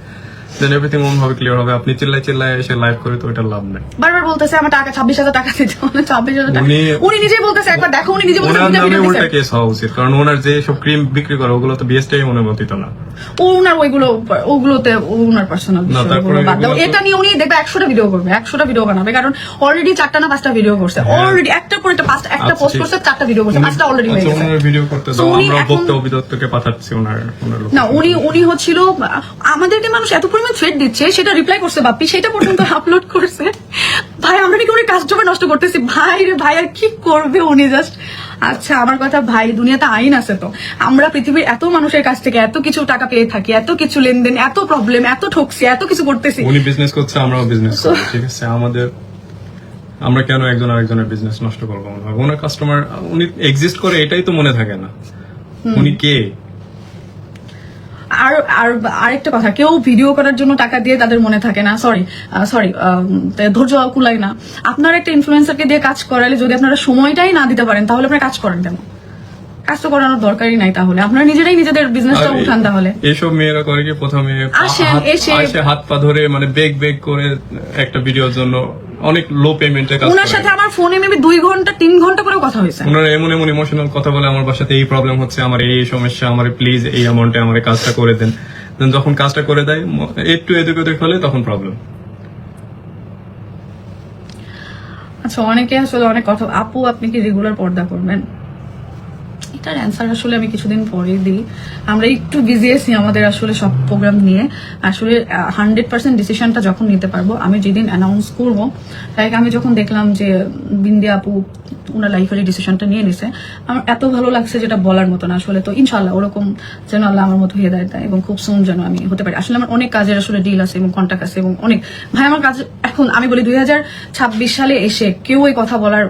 দেন এভরিথিং ওন ভাবে ক্লিয়ার হবে। আপনি চিল্লাই এসে লাইভ করে তো এটা লাভ নাই। বারবার বলতেছে আমার টাকা 26,000 টাকা দিতে, মানে 26,000 টাকা। উনি- উনি নিজেই বলতেছে, একবার দেখো, উনি নিজে বলতেছে ওনার দুইটা নামে video উল্টা দিছে। কেস হওয়া উচিত, কারণ ওনার যে সব ক্রিম বিক্রি করে ওগুলো তো বিএসটাই অনুমোদিত না। ওনার ওগুলোতে ওনার পার্সোনাল না, তারপরে বাদ দাও। এগুলো তো- এটা নিয়ে উনি দেখবে 100টা ভিডিও করবে, 100টা ভিডিও বানাবে, কারণ অলরেডি 4টা না 5টা ভিডিও করছে, অলরেডি একটার পর একটা একটা পোস্ট ঠিক। করছে, 4টা ভিডিও করছে, 5টা অলরেডি হয়ে আচ্ছা, গেছে। ওনার ভিডিও করতে So, দাও, উনি আমরা এখন- বক্তা অভিদত্তকে পাঠাচ্ছি ওনার লোক। না উনি হচ্ছিল, আমাদেরকে মানুষ এত পরিমাণ থ্রেট দিচ্ছে, সেটা রিপ্লাই করছে বাপ্পি, সেটা পর্যন্ত আপলোড করছে। ভাই আমরা নাকি উনি কাস্টমার নষ্ট করতেছি, ভাই রে ভাই, আর কি করবে উনি জাস্ট। আচ্ছা আমার কথা ভাই, দুনিয়াতে আইন আছে তো, আমরা পৃথিবীর এত মানুষের কাছ থেকে এত কিছু টাকা পেয়ে থাকি, এত কিছু লেনদেন, এত প্রবলেম, এত ঠকছি, এত কিছু করতেছি। উনি বিজনেস করছে, আমরাও বিজনেস করি, ঠিক আছে? আমরা কেন একজন আরেকজনের বিজনেস নষ্ট করবো? ওনার কাস্টমার উনি এক্সিস্ট করে এটাই তো মনে থাকে না, উনি কে। আর আর আরেকটা কথা, কেউ ভিডিও করার জন্য টাকা দিয়ে তাদের মনে থাকে না, সরি ধৈর্য কুলায় না। আপনারা একটা ইনফ্লুয়েন্সারকে দিয়ে কাজ করালে যদি আপনারা সময়টাই না দিতে পারেন, তাহলে আপনারা কাজ করেন কেন? কাজ তো করানোর দরকারই নাই, তাহলে আপনারা নিজেরাই নিজেদের বিজনেসটা আর উঠান। তাহলে এইসব মেয়েরা করে কি প্রথমে আসেন, এসে- হাত পা ধরে মানে বেগ করে একটা ভিডিওর জন্য অনেক লো পেমেন্টে কাজ ওনার করে। সাথে আমার ফোনে মেবি 2 ঘন্টা 3 ঘন্টা করেও কথা হয়েছে। ওনারা এমন ইমোশনাল কথা বলে, আমার বাসাতে এই প্রবলেম হচ্ছে, আমার এই সমস্যা, আমার প্লিজ এই অ্যামাউন্টে আমার কাজটা করে দেন। দেন যখন কাজটা করে দেয় একটু এদিক ওদিক হলে তখন প্রবলেম। আচ্ছা অনেকে আসলে অনেক কথা, আপু আপনি কি রেগুলার পর্দা করবেন? এটার অ্যান্সার আসলে আমি কিছুদিন পরেই দিই। আমরা একটু বিজি আছি আমাদের আসলে সব প্রোগ্রাম নিয়ে। আসলে 100% ডিসিশনটা যখন নিতে পারবো, আমি যেদিন অ্যানাউন্স করবো, লাইক আমি যখন দেখলাম যে বিন্দি আপু ওনার লাইফের ডিসিশনটা নিয়ে নিছে, আমার এত ভালো লাগছে যেটা বলার মতো না আসলে। তো ইনশাল্লাহ ওরকম যেন আল্লাহ আমার মতো হিদায়াত দেয় এবং খুব সুন যেন আমি হতে পারি। আসলে আমার অনেক কাজের আসলে ডিল আছে এবং কন্ট্যাক্ট আছে এবং অনেক ভাই আমার কাজ। এখন আমি বলি 2026 সালে এসে কেউ এই কথা বলার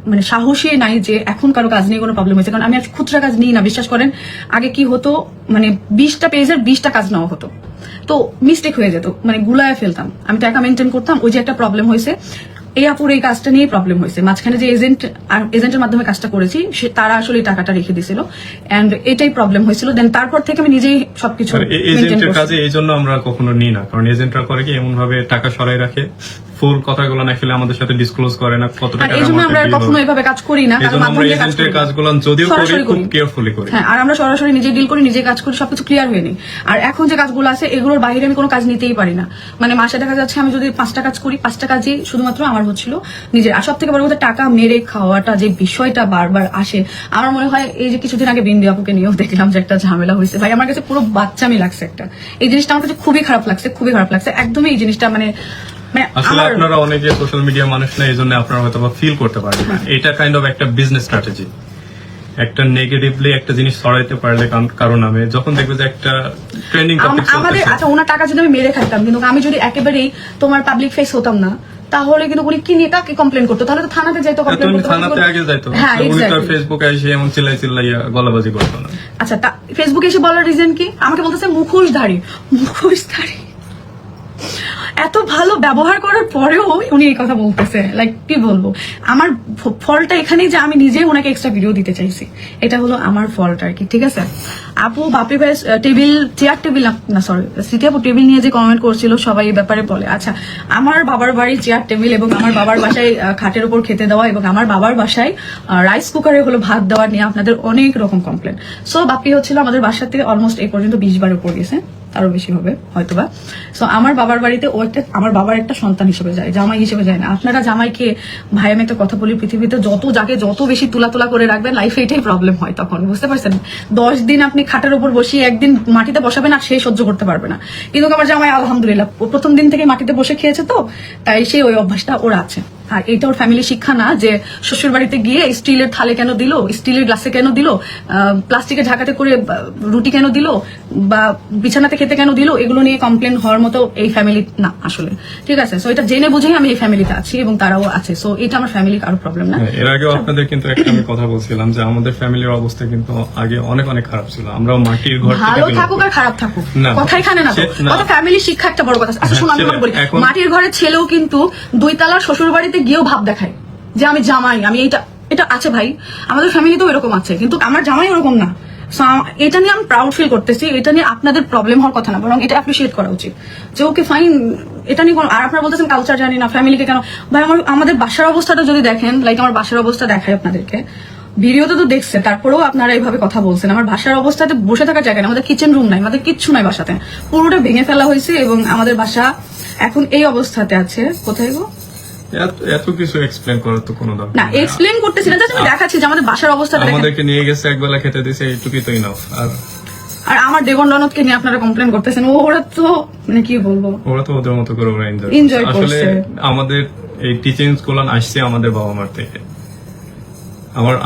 মানে সাহসী নাই যে এখন কারো কাজ নিয়ে কোনো প্রবলেম হয়েছে, কারণ আমি আজ খুচরা কাজ নিই না, বিশ্বাস করেন। আগে কি হতো, মানে 20টা পেজের 20টা কাজ নেওয়া হতো, তো মিস্টেক হয়ে যেত, মানে গুলায় ফেলতাম, আমি টাকা মেনটেন করতাম। ওই যে একটা প্রবলেম হয়েছে, এই আপুর এই কাজটা নিয়ে প্রবলেম হয়েছে, মাঝখানে যে এজেন্টের মাধ্যমে কাজটা করেছি তারা আসলে এই টাকাটা রেখে দিয়েছিল, এন্ড এটাই প্রবলেম হয়েছিল। দেন তারপর থেকে আমি নিজেই সবকিছু এজেন্টের কাজে এই জন্য আমরা কখনো নিই না, কারণ এজেন্টরা করে কি এমন ভাবে টাকা সরাই রাখে, ফুল কথাগুলো অ্যাকচুয়ালি আমাদের সাথে ডিসক্লোজ করে না, কত আর টাকা এই জন্য আমরা আর কখনো এভাবে কাজ করি না, কারণ আমরা এজেন্টের কাজগুলো যদিও করি সরাসরি খুব করি। কেয়ারফুলি করি। হ্যাঁ, আর আমরা সরাসরি নিজে ডিল করি, নিজে কাজ করি, সবকিছু ক্লিয়ার হয়ে নেই। আর এখন যে কাজগুলো আছে এগুলোর বাইরে আমি কোনো কাজ নিতেই পারি না। মানে মাসে দেখা যাচ্ছে আমি যদি 5টা কাজ করি, 5টা কাজই শুধুমাত্র আমার হচ্ছিল নিজের। আর সব থেকে বড় কথা, টাকা মেরে খাওয়াটা যে বিষয়টা বারবার আসে, আমার মনে হয় এই যে কিছুদিন আগে বিন্দু আপুকে নিয়েও দেখলাম যে একটা ঝামেলা হয়েছে, ভাই আমার কাছে পুরো বাচ্চামি লাগছে একটা। এই জিনিসটা আমার কাছে খুবই খারাপ লাগছে, খুবই খারাপ লাগছে একদমই। এই জিনিসটা মানে আসলে আপনারা অনেকে সোশ্যাল মিডিয়া মানুষ না, এই জন্য আপনারা হয়তো ফিল করতে পারেন না। এটা কাইন্ড অফ একটা বিজনেস স্ট্র্যাটেজি, একটা নেগেটিভলি একটা জিনিস ছড়াইতে পারলে কারণ আমি যখন দেখবে যে একটা ট্রেন্ডিং টপিক আমাদের আচ্ছা ওনার টাকা যদি আমি মেরে খাইতাম, কিন্তু আমি যদি একেবারেই তোমার পাবলিক ফেস হতাম না, তাহলে কিন্তু উনি কি নিয়ে কাকে কমপ্লেন করতো? তাহলে তো থানাতে যাইতো, কমপ্লেন তুমি করতো, থানাতে আগে যাইতো, হ্যাঁ উনি তার এক্স্যাক্টলি। ফেসবুকে এসে এমন চিল্লাইয়া গলাবাজি করতো না। আচ্ছা ফেসবুকে এসে বলার রিজন কি? আমাকে বলতেছে মুখোশধারী। এত ভালো ব্যবহার করার পরেও উনি এই কথা বলতেছে, লাইক কি বলবো। আমার ফলটা এখানেই যে আমি নিজে ওনাকে এক্সট্রা ভিডিও দিতে চাইছি, এটা হলো আমার ফল্ট আর কি, ঠিক আছে। আপু বাপি ভাই চেয়ার টেবিল না সরি সিটি আপু টেবিল নিয়ে যে কমেন্ট করছিল সবাই এই ব্যাপারে বলে। আচ্ছা, আমার বাবার বাড়ি চেয়ার টেবিল এবং আমার বাবার বাসায় খাটের উপর খেতে দেওয়া এবং আমার বাবার বাসায় রাইস কুকারে হলো ভাত দেওয়া নিয়ে আপনাদের অনেক রকম কমপ্লেন। সো বাপি হচ্ছিল আমাদের বাসাতে অলমোস্ট এই পর্যন্ত 20 বারের উপর গেছে, আরো বেশি হবে হয়তোবা। সো আমার বাবার বাড়িতে ও একটা আমার বাবার একটা সন্তান হিসেবে যায়, জামাই হিসেবে যায় না। আপনারা জামাইকে, ভাই আমি একটা কথা বলি, পৃথিবীতে যাকে যত বেশি তুলা করে রাখবেন লাইফে এটাই প্রবলেম হয় তখন, বুঝতে পারছেন? 10 দিন আপনি খাটের উপর বসিয়ে একদিন মাটিতে বসাবেন আর সে সহ্য করতে পারবে না। কিন্তু আমার জামাই আলহামদুলিল্লাহ প্রথম দিন থেকে মাটিতে বসে খেয়েছে, তো তাই সেই ওই অভ্যাসটা ওর আছে। আর এটা ওর ফ্যামিলি শিক্ষা না যে শ্বশুর বাড়িতে গিয়ে স্টিলের থালে কেন দিল, স্টিলের গ্লাসে কেন দিল, প্লাস্টিকের ঝাঁকাতে করে রুটি কেন দিল, বা বিছানাতে খেতে কেন দিল, এগুলো নিয়ে কমপ্লেন হওয়ার মতো এই ফ্যামিলি না আসলে, ঠিক আছে। সো এটা জেনে বুঝেই আমি এই ফ্যামিলিতে আছি এবং তারাও আছে। সো এটা আমার ফ্যামিলির কারো প্রবলেম না। এর আগেও আপনাদের কিন্তু একটা আমি কথা বলছিলাম যে আমাদের ফ্যামিলির অবস্থা কিন্তু আগে অনেক অনেক খারাপ ছিল। আমরা মাটির ঘর থেকে ভালো থাকুক আর খারাপ থাকুক, না, কথাই খানে না তো, না। কথা ফ্যামিলির শিক্ষা একটা বড় কথা। আচ্ছা শোনো, আমি তোমাকে বলি, মাটির ঘরের ছেলেও কিন্তু 2 তলার শ্বশুর বাড়িতে গিয়েও ভাব দেখায় যে আমি জামাই, আমি এটা আছে ভাই, আমাদের ফ্যামিলিতেও এরকম আছে, কিন্তু আমার জামাই ওরকম না। এটা নিয়ে আমি প্রাউড ফিল করতেছি, এটা নিয়ে আপনাদের প্রবলেম হওয়ার কথা না, বরং এটা অ্যাপ্রিসিয়েট করা উচিত যে ওকে ফাইন, এটা নিয়ে আর আপনারা বলতেছেন কালচার জানি না, ফ্যামিলিকে কেন। ভাই আমাদের বাসার অবস্থাটা যদি দেখেন, লাইক আমার বাসার অবস্থা দেখায় আপনাদেরকে, ভিডিওতে তো দেখছে, তারপরেও আপনারা এইভাবে কথা বলছেন। আমার বাসার অবস্থাতে বসে থাকার জায়গা নেই, আমাদের কিচেন রুম নাই, আমাদের কিচ্ছু নাই বাসাতে, পুরোটা ভেঙে ফেলা হয়েছে এবং আমাদের বাসা এখন এই অবস্থাতে আছে। কোথায় গো? এত কিছু এক্সপ্লেন করার তো কোনো দরকার না, এক্সপ্লেন করতেছি না, জাস্ট আমি দেখাচ্ছি যে আমাদের বাসার অবস্থাটা দেখেন। আমাদেরকে নিয়ে গেছে একবেলা খেতে দিয়েছে, এইটুকুই তো ইনাফ। আর আমার দেবন ননদকে নিয়ে আপনারা কমপ্লেন করতেছেন, ওরা তো মানে কি বলবো, ওরা তো ওদের মতো করে ওরা এনজয় আসলে করছে। আমাদের এই টিচিং গুলো আসছে আমাদের বাবা মার থেকে।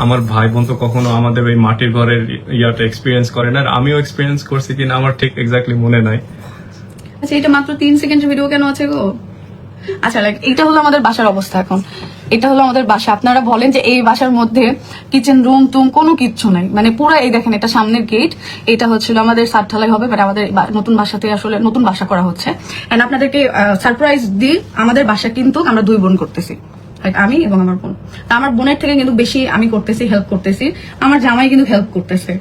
আমার ভাই বোন তো কখনো আমাদের ওই মাটির ঘরের ইয়াটা এক্সপিরিয়েন্স করে না, আর আমিও এক্সপিরিয়েন্স করছি কিনা আমার ঠিক এক্স্যাক্টলি মনে নাই। আচ্ছা, এটা মাত্র 3 সেকেন্ডের ভিডিও কেন আছে গো? আচ্ছা, লাইক এটা হলো আমাদের বাসার অবস্থা এখন, এটা হলো আমাদের বাসা। আপনারা বলেন যে এই বাসার মধ্যে কিচেন রুম টুম কোনো কিচ্ছু নাই, মানে পুরো এই দেখেন, এটা সামনের গেট, এটা হচ্ছিল আমাদের সাত ঢালাই হবে, বাট আমাদের নতুন বাসাতে আসলে নতুন বাসা করা হচ্ছে। এন্ড আপনাদেরকে সারপ্রাইজ দিই, আমাদের বাসা কিন্তু আমরা 2 বোন করতেছি, আমি এবং আমার বোন। তা আমার বোনের থেকে কিন্তু বেশি আমি করতেছি, হেল্প করতেছি, আমার জামাই কিন্তু হেল্প করতেছে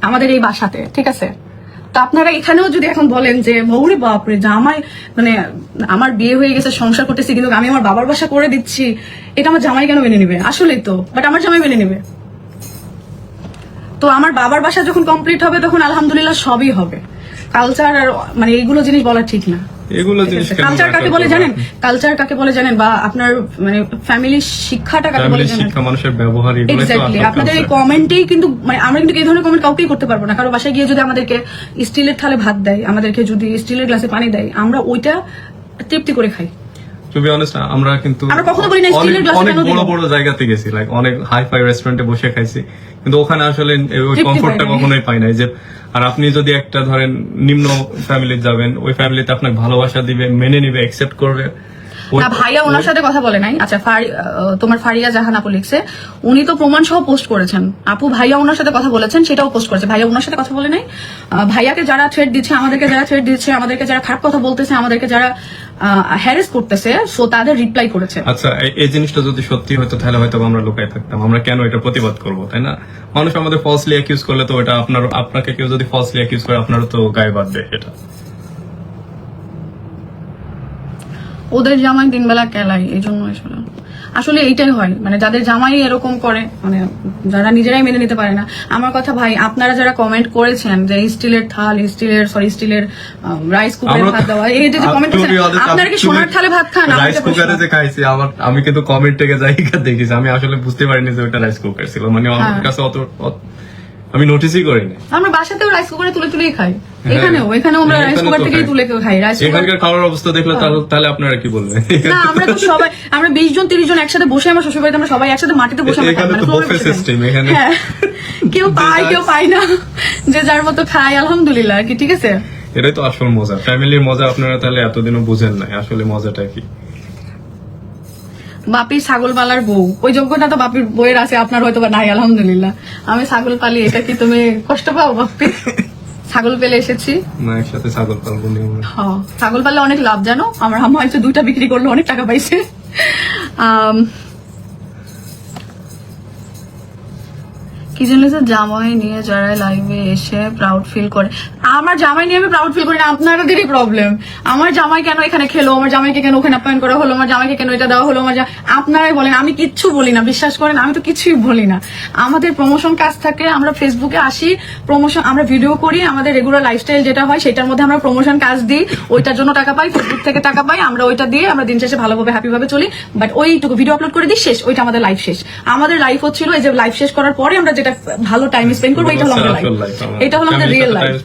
আমাদের এই বাসাতে, ঠিক আছে। তো আপনারা এখানেও যদি এখন বলেন যে মৌরি বাপরে জামাই, মানে আমার বিয়ে হয়ে গেছে, সংসার করতেছি, কিন্তু আমি আমার বাবার বাসা করে দিচ্ছি, এটা আমার জামাই কেন মেনে নিবে? আসলেই তো, বাট আমার জামাই মেনে নিবে। তো আমার বাবার বাসা যখন কমপ্লিট হবে তখন আলহামদুলিল্লাহ সবই হবে। কালচার আর মানে এইগুলো জিনিস বলা ঠিক না। এগুলো জিনিস কালচার কাকে বলে জানেন? কালচার কাকে বলে জানেন? বা আপনার মানে ফ্যামিলির শিক্ষাটা কাকে বলে জানেন? শিক্ষা, মানুষের ব্যবহার, এগুলো তো এক্স্যাক্টলি। আপনাদের এই কমেন্টেই কিন্তু মানে আমরা কিন্তু এই ধরনের কমেন্ট কাউকেই করতে পারবো না। কারো বাসায় গিয়ে যদি আমাদেরকে স্টিলের থালে ভাত দেয়, আমাদেরকে যদি স্টিলের গ্লাসে পানি দেয়, আমরা ওইটা তৃপ্তি করে খাই। টু বি অনেস্ট, আমরা কিন্তু আমরা কখনো বলি না স্টিলের গ্লাসে অনেক কেন দিল? বড় বড় জায়গাতে গেছি, লাইক অনেক হাই ফাই রেস্টুরেন্টে বসে খাইছি, কিন্তু ওখানে আসলে ওই তৃপ্তি কমফোর্টটা পাই নাই। কখনোই পাই নাই। যে আর আপনি যদি একটা ধরেন নিম্ন ফ্যামিলি যাবেন, ওই ফ্যামিলিতে আপনাকে ভালোবাসা দিবে, মেনে নিবে, একসেপ্ট করবে। না, ভাইয়া ওনার সাথে কথা বলে নাই। আচ্ছা, তোমার ফারিয়া জাহান আপু লিখছে, উনি তো প্রমাণ সহ পোস্ট করেছেন। আপু ভাইয়া ওনার সাথে কথা বলেছেন, সেটাও পোস্ট করেছে। ভাইয়া ওনার সাথে কথা বলে নাই। ভাইয়াকে যারা থ্রেট দিচ্ছে, আমাদেরকে যারা থ্রেট দিচ্ছে, আমাদেরকে যারা খারাপ কথা বলতেছে, আমাদেরকে যারা হ্যারেস করতেছে, সো তাদের রিপ্লাই করেছে। আচ্ছা, এই জিনিসটা যদি সত্যি হতো তাহলে হয়তো আমরা লুকাই থাকতাম, আমরা কেন এটা প্রতিবাদ করব, তাই না? মানুষ আমাদের ফলসলি অ্যাকিউজ করলে তো এটা আপনাকে কেউ যদি ফলসলি অ্যাকিউজ করে, আপনারও তো গায়ে বাঁধবে এটা। ওদের জামাই 3 বেলা কেলাই, এই জন্য আসলে এইটাই হয়, মানে যাদের জামাই এরকম করে, মানে যারা নিজেরাই মেনে নিতে পারে না। আমার কথা ভাই, আপনারা যারা কমেন্ট করেছেন যে স্টিলের থাল, স্টিলের রাইস কুকারে ভাত দেওয়া, এই যে কমেন্ট করেছেন, আপনারা কি সোনার থালে ভাত খান? রাইস কুকারে যে খাইছি, আমি কিন্তু কমেন্ট থেকে জায়গা দেখেছি, আমি আসলে বুঝতে পারিনি যে ওটা রাইস কুকার ছিল, মানে আমার কাছে অত আমি নোটিসই করিনি। আমরা বাসাতেও রাইস কুকারে তুলেই খাই, এখানেও আমরা রাইস কুকার থেকেই তুলে খাই। রাইস কুকার এখানকার খাওয়ার অবস্থা দেখলে তাহলে আপনারা কি বলবেন? না, আমরা তো সবাই, আমরা 20 জন 30 জন একসাথে বসে, আমার শ্বশুর বাড়িতে আমরা সবাই একসাথে মাটিতে বসে আমরা খাই, মানে বুফে সিস্টেম এখানে। হ্যাঁ, কেউ পায় না, যে যার মতো খায়, আলহামদুলিল্লাহ আর কি। ঠিক আছে, এটাই তো আসল মজা, ফ্যামিলির মজা। আপনারা তাহলে এতদিনও বুঝেন নাই আসলে মজাটা কি। বাপির ছাগল পালার বউ, ওই যোগ্যতা তো বাপির বইয়ের আছে, আপনার হয়তো বা নাই, আলহামদুলিল্লাহ। আমি ছাগল পালি, এটা কি তুমি কষ্ট পাও বাপি? ছাগল পেলে এসেছি না, একসাথে ছাগল পালবো। হ্যাঁ, ছাগল পাললে অনেক লাভ, জানো? আমার আম্মা হয়তো 2টা বিক্রি করলে অনেক টাকা পাইছে। কি জানলে, জামাই নিয়ে যারা লাইভে এসে প্রাউড ফিল করে, আমার জামাই নিয়ে আমি প্রাউড ফিল করি না, আপনাদেরই প্রবলেম। আমার জামাই কেন এখানে খেলো, আমার জামাইকে কেন ওখানে অ্যাপয়েন্ট করা হলো, আমার জামাইকে কেন এটা দেওয়া হলো, আপনারাই বলেন। আমি কিচ্ছু বলি না, বিশ্বাস করেন, আমি তো কিছুই বলি না। আমাদের প্রমোশন কাজ থাকে, আমরা ফেসবুকে আসি, প্রমোশন আমরা ভিডিও করি, আমাদের রেগুলার লাইফস্টাইল যেটা হয় সেটার মধ্যে আমরা প্রমোশন কাজ দিই, ওইটার জন্য টাকা পাই, ফেসবুক থেকে টাকা পাই, আমরা ওইটা দিয়ে আমরা দিন শেষে ভালোভাবে হ্যাপি ভাবে চলি। বাট ওইটুকু ভিডিও আপলোড করে দিই, শেষ, ওইটা আমাদের লাইফ শেষ। আমাদের লাইফ হচ্ছিল এই যে লাইফ শেষ করার পরে আমরা যেটা ভালো টাইম স্পেন্ড করবো, এটা হলো আমাদের লাইফ, এটা হলো আমাদের রিয়েল লাইফ।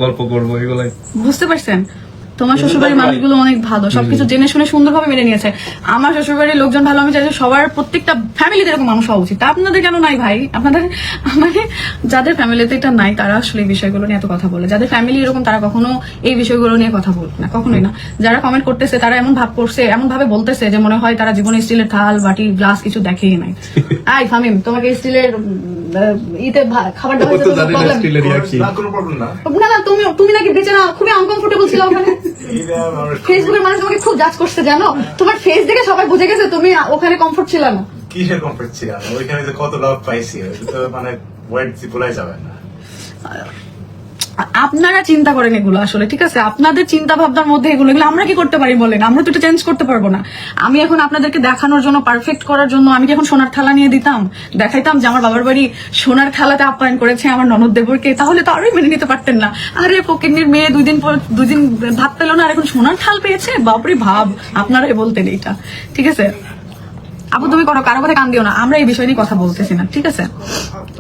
গল্প করবো, এগুলাই। বুঝতে পারছেন? তোমার শ্বশুরবাড়ির মানুষগুলো অনেক ভালো, সবকিছু জেনে শুনে সুন্দরভাবে মেনে নিয়েছে। আমার শ্বশুরবাড়ির লোকজন ভালো, আমি চাই যে সবার প্রত্যেকটা ফ্যামিলিতে এরকম মানুষ হওয়া উচিত। আপনাদের কেন নাই ভাই? আপনাদের মানে যাদের ফ্যামিলিতে এটা নাই, তারা আসলে এই বিষয়গুলো নিয়ে এত কথা বলে। যাদের ফ্যামিলি এরকম, তারা কখনো এই বিষয়গুলো নিয়ে কথা বলবে না, কখনোই না। যারা কমেন্ট করতেছে, তারা এমন ভাব করছে, এমন ভাবে বলতেছে যে মনে হয় তারা জীবনে স্টিলের থাল, বাটি, গ্লাস কিছু দেখেই নাই। আই ফামিম, তোমাকে স্টিলের খাবার দেওয়া হয়েছে, না তুমি নাকি বেঁচে না, খুবই আনকমফোর্টেবল ছিল ওখানে। ফেসবুকের মানুষ তোমাকে খুব জাজ করছে, জানো? তোমার ফেস দেখে সবাই বুঝে গেছে তুমি ওখানে কমফোর্ট ছিল না। কিসের কমফোর্ট ছিল? ওইখানে যে কত লাভ পাইছি, তো মানে ওয়ার্ড বলাই যাবে না। আপনারা চিন্তা করেন এগুলো আসলে, ঠিক আছে? আপনাদের চিন্তা ভাবনার মধ্যে এগুলো আমরা কি করতে পারি বলেন? আমরা তো এটা চেঞ্জ করতে পারবো না। আমি এখন আপনাদেরকে দেখানোর জন্য, পারফেক্ট করার জন্য, আমি কি এখন সোনার থালা নিয়ে দিতাম, দেখাইতাম যে আমার বাবার বাড়ি সোনার থালাতে আপ্যায়ন করেছে আমার ননদ দেবরকে? তাহলে তো আরোই মেনে নিতে পারতেন না। আরে ফকিন্নির মেয়ে 2 দিন ভাত পেলো না, আর এখন সোনার থাল পেয়েছে, বাপরে ভাব। আপনারাই বলতেন এইটা, ঠিক আছে? আপু তুমি করো, কারো কথা কান দিও না, আমরা এই বিষয় নিয়ে কথা বলতেছি না, ঠিক আছে?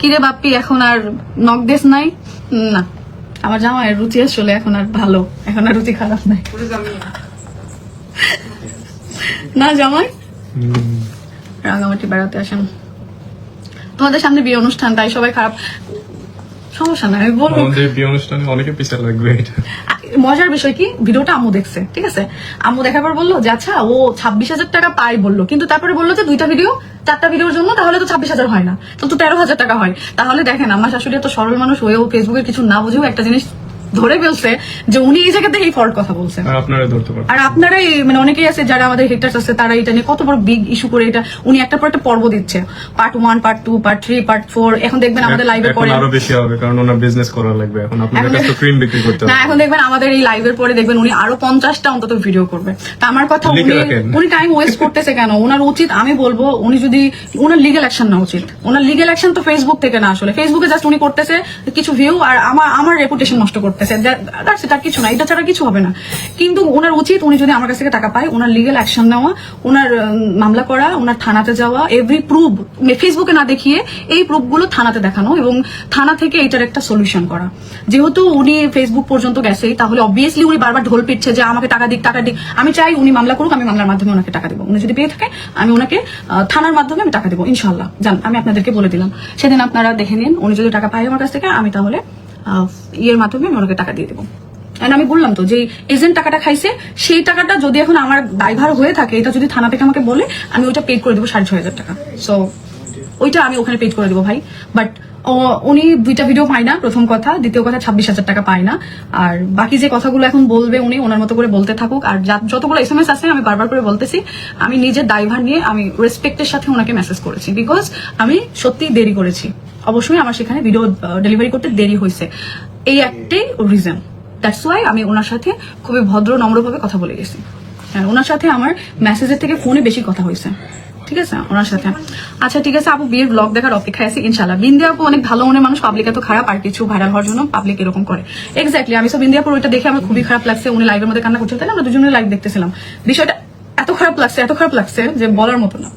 কিরে বাপ্পি, এখন আর নক দেশ নাই? না, আমার জামাইয়ের রুচি আসলে এখন আর ভালো, এখন আর রুচি খারাপ নাই। না জামাই, রাঙামাটি বেড়াতে আসেন, তোমাদের সামনে বিয়ে অনুষ্ঠান, তাই সবাই খারাপ, সমস্যা নাই, আমি বলবো। বিয়ে অনুষ্ঠানে অনেকে পিছিয়ে লাগবে। মজার বিষয় কি, ভিডিওটা আম্মু দেখছে, ঠিক আছে? আম্মু দেখার পর বললো যে আচ্ছা ও 26,000 টাকা পায় বললো, কিন্তু তারপরে বললো যে 2টা ভিডিও 4টা ভিডিওর জন্য তাহলে তো 26,000 হয় না, তো 13,000 টাকা হয়। তাহলে দেখেন, আমার শাশুড়ি তো সরল মানুষ হয়েও ফেসবুকের কিছু না বুঝেও একটা জিনিস ধরে ফেলছে যে উনি এই জায়গাতে এই ফল্ট কথা বলছেন। আর আপনারাই, মানে অনেকেই আছে যারা আমাদের হেটার্স আছে, তারা এটা নিয়ে কত বড় বিগ ইস্যু করে এটা উনি একটার পর একটা পর্ব দিচ্ছে, পার্ট 1, পার্ট 2, পার্ট 3, পার্ট 4। এখন দেখবেন আমাদের লাইভের পরে আরো বেশি হবে, কারণ ওনার বিজনেস করা লাগবে। এখন আপনাদের কাছে তো ক্রিম বিক্রি করতে হবে না, এখন দেখবেন আমাদের এই লাইভের পরে দেখবেন উনি আরো 50টা অন্তত ভিডিও করবে। তা আমার কথা, উনি টাইম ওয়েস্ট করতেছে কেন? ওনার উচিত, আমি বলবো, উনি যদি ওনার লিগ্যাল অ্যাকশন নেওয়া উচিত। ওনার লিগ্যাল অ্যাকশন তো ফেসবুক থেকে না, আসলে ফেসবুকে জাস্ট উনি করতেছে কিছু ভিউ আর আমার রেপুটেশন নষ্ট করতেছে, তার কিছু না, এটা ছাড়া কিছু হবে না। কিন্তু ওনার উচিত, উনি যদি আমার কাছ থেকে টাকা পায়, ওনার লিগ্যাল অ্যাকশন নেওয়া, ওনার মামলা করা, ওনার থানাতে যাওয়া, এভরি প্রুফ ফেসবুকে না দেখিয়ে এই প্রুফগুলো থানাতে দেখানো, এবং থানা থেকে এটার একটা সলিউশন করা। যেহেতু উনি ফেসবুক পর্যন্ত গেছে, তাহলে অবভিয়াসলি উনি বারবার ঢোল পিটছে যে আমাকে টাকা দিক। আমি চাই উনি মামলা করুক, আমি মামলার মাধ্যমে ওনাকে টাকা দেবো। উনি যদি পেয়ে থাকে, আমি ওনাকে থানার মাধ্যমে আমি টাকা দেবো, ইনশাল্লাহ। জান, আমি আপনাদেরকে বলে দিলাম, সেদিন আপনারা দেখে নিন। উনি যদি টাকা পায় আমার কাছ থেকে, আমি তাহলে ইয়ের মাধ্যমে আমি ওনাকে টাকা দিয়ে দেবো। আমি বললাম তো যে এজেন্ট টাকাটা খাইছে, সেই টাকাটা যদি এখন আমার দায়ভার হয়ে থাকে, এটা যদি থানা থেকে আমাকে বলে, আমি ওইটা পেড করে দেবো 6,500 টাকা। সো ওইটা আমি ওখানে পেড করে দেবো ভাই। বাট উনি 2টা ভিডিও পায় না, প্রথম কথা। দ্বিতীয় কথা, 26,000 টাকা পায় না। আর বাকি যে কথাগুলো এখন বলবে, উনি ওনার মতো করে বলতে থাকুক। আর যতগুলো SMS আছে, আমি বারবার করে বলতেছি, আমি নিজের দায়ভার নিয়ে আমি রেসপেক্টের সাথে ওনাকে মেসেজ করেছি, বিকজ আমি সত্যি দেরি করেছি। অবশ্যই আমার সেখানে ভিডিও ডেলিভারি করতে দেরি হয়েছে, এই একটাই রিজন। দ্যাটস ওয়াই আমি ওনার সাথে খুবই ভদ্র নম্রভাবে কথা বলে গেছি। হ্যাঁ, ওনার সাথে আমার মেসেজের থেকে ফোনে বেশি কথা হয়েছে, ঠিক আছে ওনার সাথে। আচ্ছা ঠিক আছে আপু, বিয়ের ব্লগ দেখার অপেক্ষায় আছি ইনশাল্লাহ। বিন্দি আপু অনেক ভালো মনের মানুষ, পাবলিক এত খারাপ আর কিছু ভাইরাল হওয়ার জন্য পাবলিক এরকম করে। এক্স্যাক্টলি, আমি সব বিন্দি আপুর ওইটা দেখে আমার খুবই খারাপ লাগছে। উনি লাইভের মধ্যে কান্না করছিলেন, তাই না? আমরা দুজনে লাইভ দেখতেছিলাম। বিষয়টা এত খারাপ লাগছে যে বলার মতো না।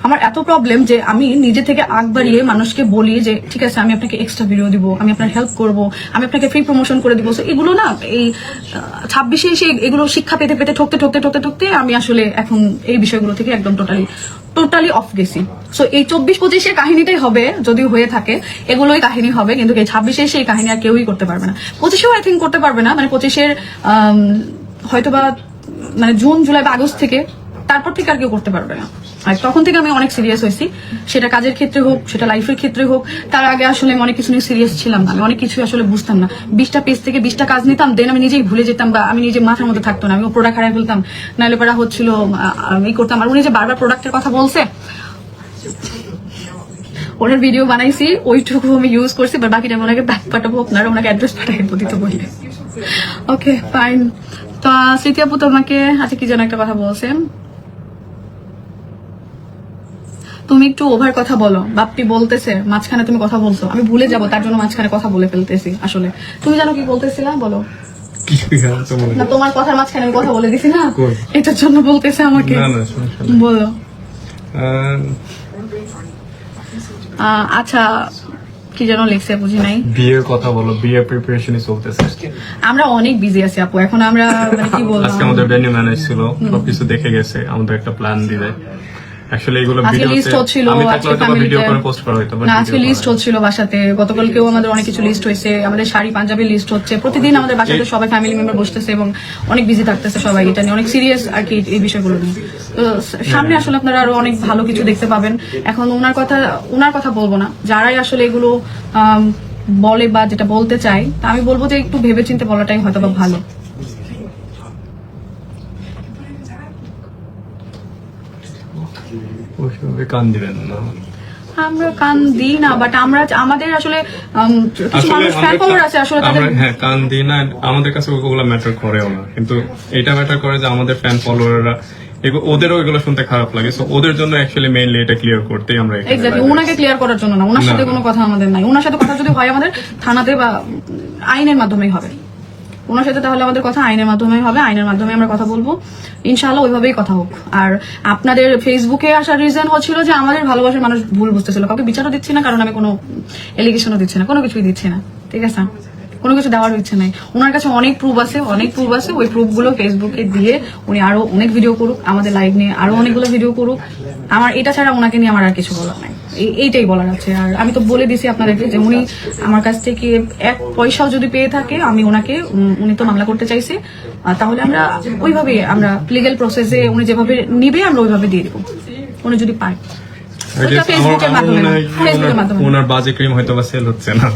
আমার এত প্রবলেম যে আমি নিজে থেকে আগ বাড়িয়ে মানুষকে বলি যে ঠিক আছে আমি আপনাকে এক্সট্রা ভিডিও দিব, আমি আপনার হেল্প করব, আমি আপনাকে ফ্রি প্রমোশন করে দিব। এগুলো না এই 26-এ এসে এগুলো শিক্ষা পেতে পেতে ঠকতে আমি আসলে এখন এই বিষয়গুলো থেকে একদম টোটালি অফ গেছি। সো এই 24-25-এর কাহিনীটাই হবে, যদি হয়ে থাকে এগুলোই কাহিনী হবে, কিন্তু এই 26-এ এসে এই কাহিনী আর কেউই করতে পারবে না। 25-এও আই থিঙ্ক করতে পারবে না, মানে 25-এর হয়তোবা মানে জুন জুলাই বা আগস্ট থেকে, তারপর থেকে আর কেউ করতে পারবে না। আর তখন থেকে আমি অনেক সিরিয়াস হয়েছি, সেটা কাজের ক্ষেত্রে হোক, সেটা লাইফের ক্ষেত্রে হোক। তার আগে আসলে আমি অনেক কিছু নিয়ে সিরিয়াস ছিলাম না, আমি অনেক কিছু আসলে বুঝতাম না। 20টা পেজ থেকে 20টা কাজ নিতাম, দেন আমি নিজেই ভুলে যেতাম, বা আমি নিজে মাথার মধ্যে থাকতো না, আমি প্রোডাক্ট হারাই ফেলতাম, নাহলে পড়া হচ্ছিল আমি করতাম। আর উনি যে বারবার প্রোডাক্টের কথা বলছে, ওনার ভিডিও বানাইছি, ওইটুকু আমি ইউজ করছি, বা বাকিটা আমি ওনাকে ব্যাক পাঠাবো, আপনারা ওনাকে অ্যাড্রেস পাঠাইবো দিতে বললে। Okay fine. তো স্মৃতি আপু তোমাকে আচ্ছা কি যেন একটা কথা বলছেন, তুমি একটু ওভার কথা বলো, বাপ্পি বলতেছে মাঝখানে তুমি কথা বলছো, আমি ভুলে যাবো তার জন্য মাঝখানে কথা বলে ফেলতেছি। আসলে তুমি জানো কি বলতেছিলা, বলো না, তোমার কথার মাঝখানে আমি কথা বলে দিছি না, এটার জন্য বলতেছে আমাকে। বলো। আচ্ছা কি যেন লিখছে বুঝি নাই। বিয়ের কথা বলো, বিয়ের প্রিপারেশনই চলতেছে। আমরা অনেক বিজি আছি আপু, এখন আমরা মানে কি বলবো, আজকে আমাদের ভেন্যু ম্যানেজ ছিল, সবকিছু দেখে গেছে, আমাদের একটা প্ল্যান দিবে। আসলে এগুলো আজকে লিস্ট হচ্ছিল, ভিডিও করে পোস্ট করা হতো, না আজকে লিস্ট হচ্ছিল বাসাতে, গতকালকেও আমাদের অনেক কিছু লিস্ট হয়েছে, আমাদের শাড়ি পাঞ্জাবি লিস্ট হচ্ছে, প্রতিদিন আমাদের বাসাতে সবাই ফ্যামিলি মেম্বার বসতেছে এবং অনেক বিজি থাকতেছে সবাই, এটা নিয়ে অনেক সিরিয়াস আর কি এই বিষয়গুলো নিয়ে। তো সামনে আসলে আপনারা আরো অনেক ভালো কিছু দেখতে পাবেন। এখন ওনার কথা বলবো না, যারাই আসলে এগুলো বলে বা যেটা বলতে চাই, তা আমি বলবো যে একটু ভেবেচিন্তে বলাটাই হয়তো বা ভালো। কান দিবেন না, আমরা কান দিই না, বাট আমরা আমাদের আসলে কিছু মানুষ ফ্যান ফলোয়ার আছে আসলে তাদের, হ্যাঁ কান দিই না, আমাদের কাছে ওগুলো ম্যাটার করেও না, কিন্তু এটা ম্যাটার করে যে আমাদের ফ্যান ফলোয়াররা ওদেরও এগুলো শুনতে খারাপ লাগে, সো ওদের জন্য অ্যাকচুয়ালি মেইনলি এটা ক্লিয়ার করতেই আমরা এক্স্যাক্টলি ওনাকে ক্লিয়ার করার জন্য না, ওনার সাথে কোনো কথা আমাদের নাই। ওনার সাথে কথা যদি হয় আমাদের থানাতে বা আইনের মাধ্যমেই হবে, ওনার সাথে তাহলে আমাদের কথা আইনের মাধ্যমে হবে, আইনের মাধ্যমে আমরা কথা বলবো ইনশাআল্লাহ, ওইভাবেই কথা হোক। আর আপনাদের ফেসবুকে আসার রিজন হচ্ছিল যে আমাদের ভালোবাসার মানুষ ভুল বুঝতেছিল, কাউকে বিচারও দিচ্ছি না, কারণ আমি কোনো এলিগেশনও দিচ্ছি না, কোনো কিছুই দিচ্ছি না, ঠিক আছে, কোনো কিছু দেওয়ার ইচ্ছে নাই। ওনার কাছে অনেক প্রুফ আছে, ওই প্রুফগুলো ফেসবুকে দিয়ে উনি আরো অনেক ভিডিও করুক, আমাদের লাইভ নিয়ে আরো অনেকগুলো ভিডিও করুক। আমার এটা ছাড়া ওনাকে নিয়ে আমার আর কিছু বলার নাই, এইটাই বলার আছে। আর আমি তো বলে দিছি আপনাদেরকে যে উনি আমার কাছ থেকে 1 পয়সাও যদি পেয়ে থাকে, আমি ওনাকে, উনি তো মামলা করতে চাইছে, তাহলে আমরা ওইভাবে আমরা লিগ্যাল প্রসেসে উনি যেভাবে নিবে আমরা ওইভাবে দিয়ে দিব, উনি যদি পায়। ওনার বাজে ক্রিম হয়তো বা সেল হচ্ছে না,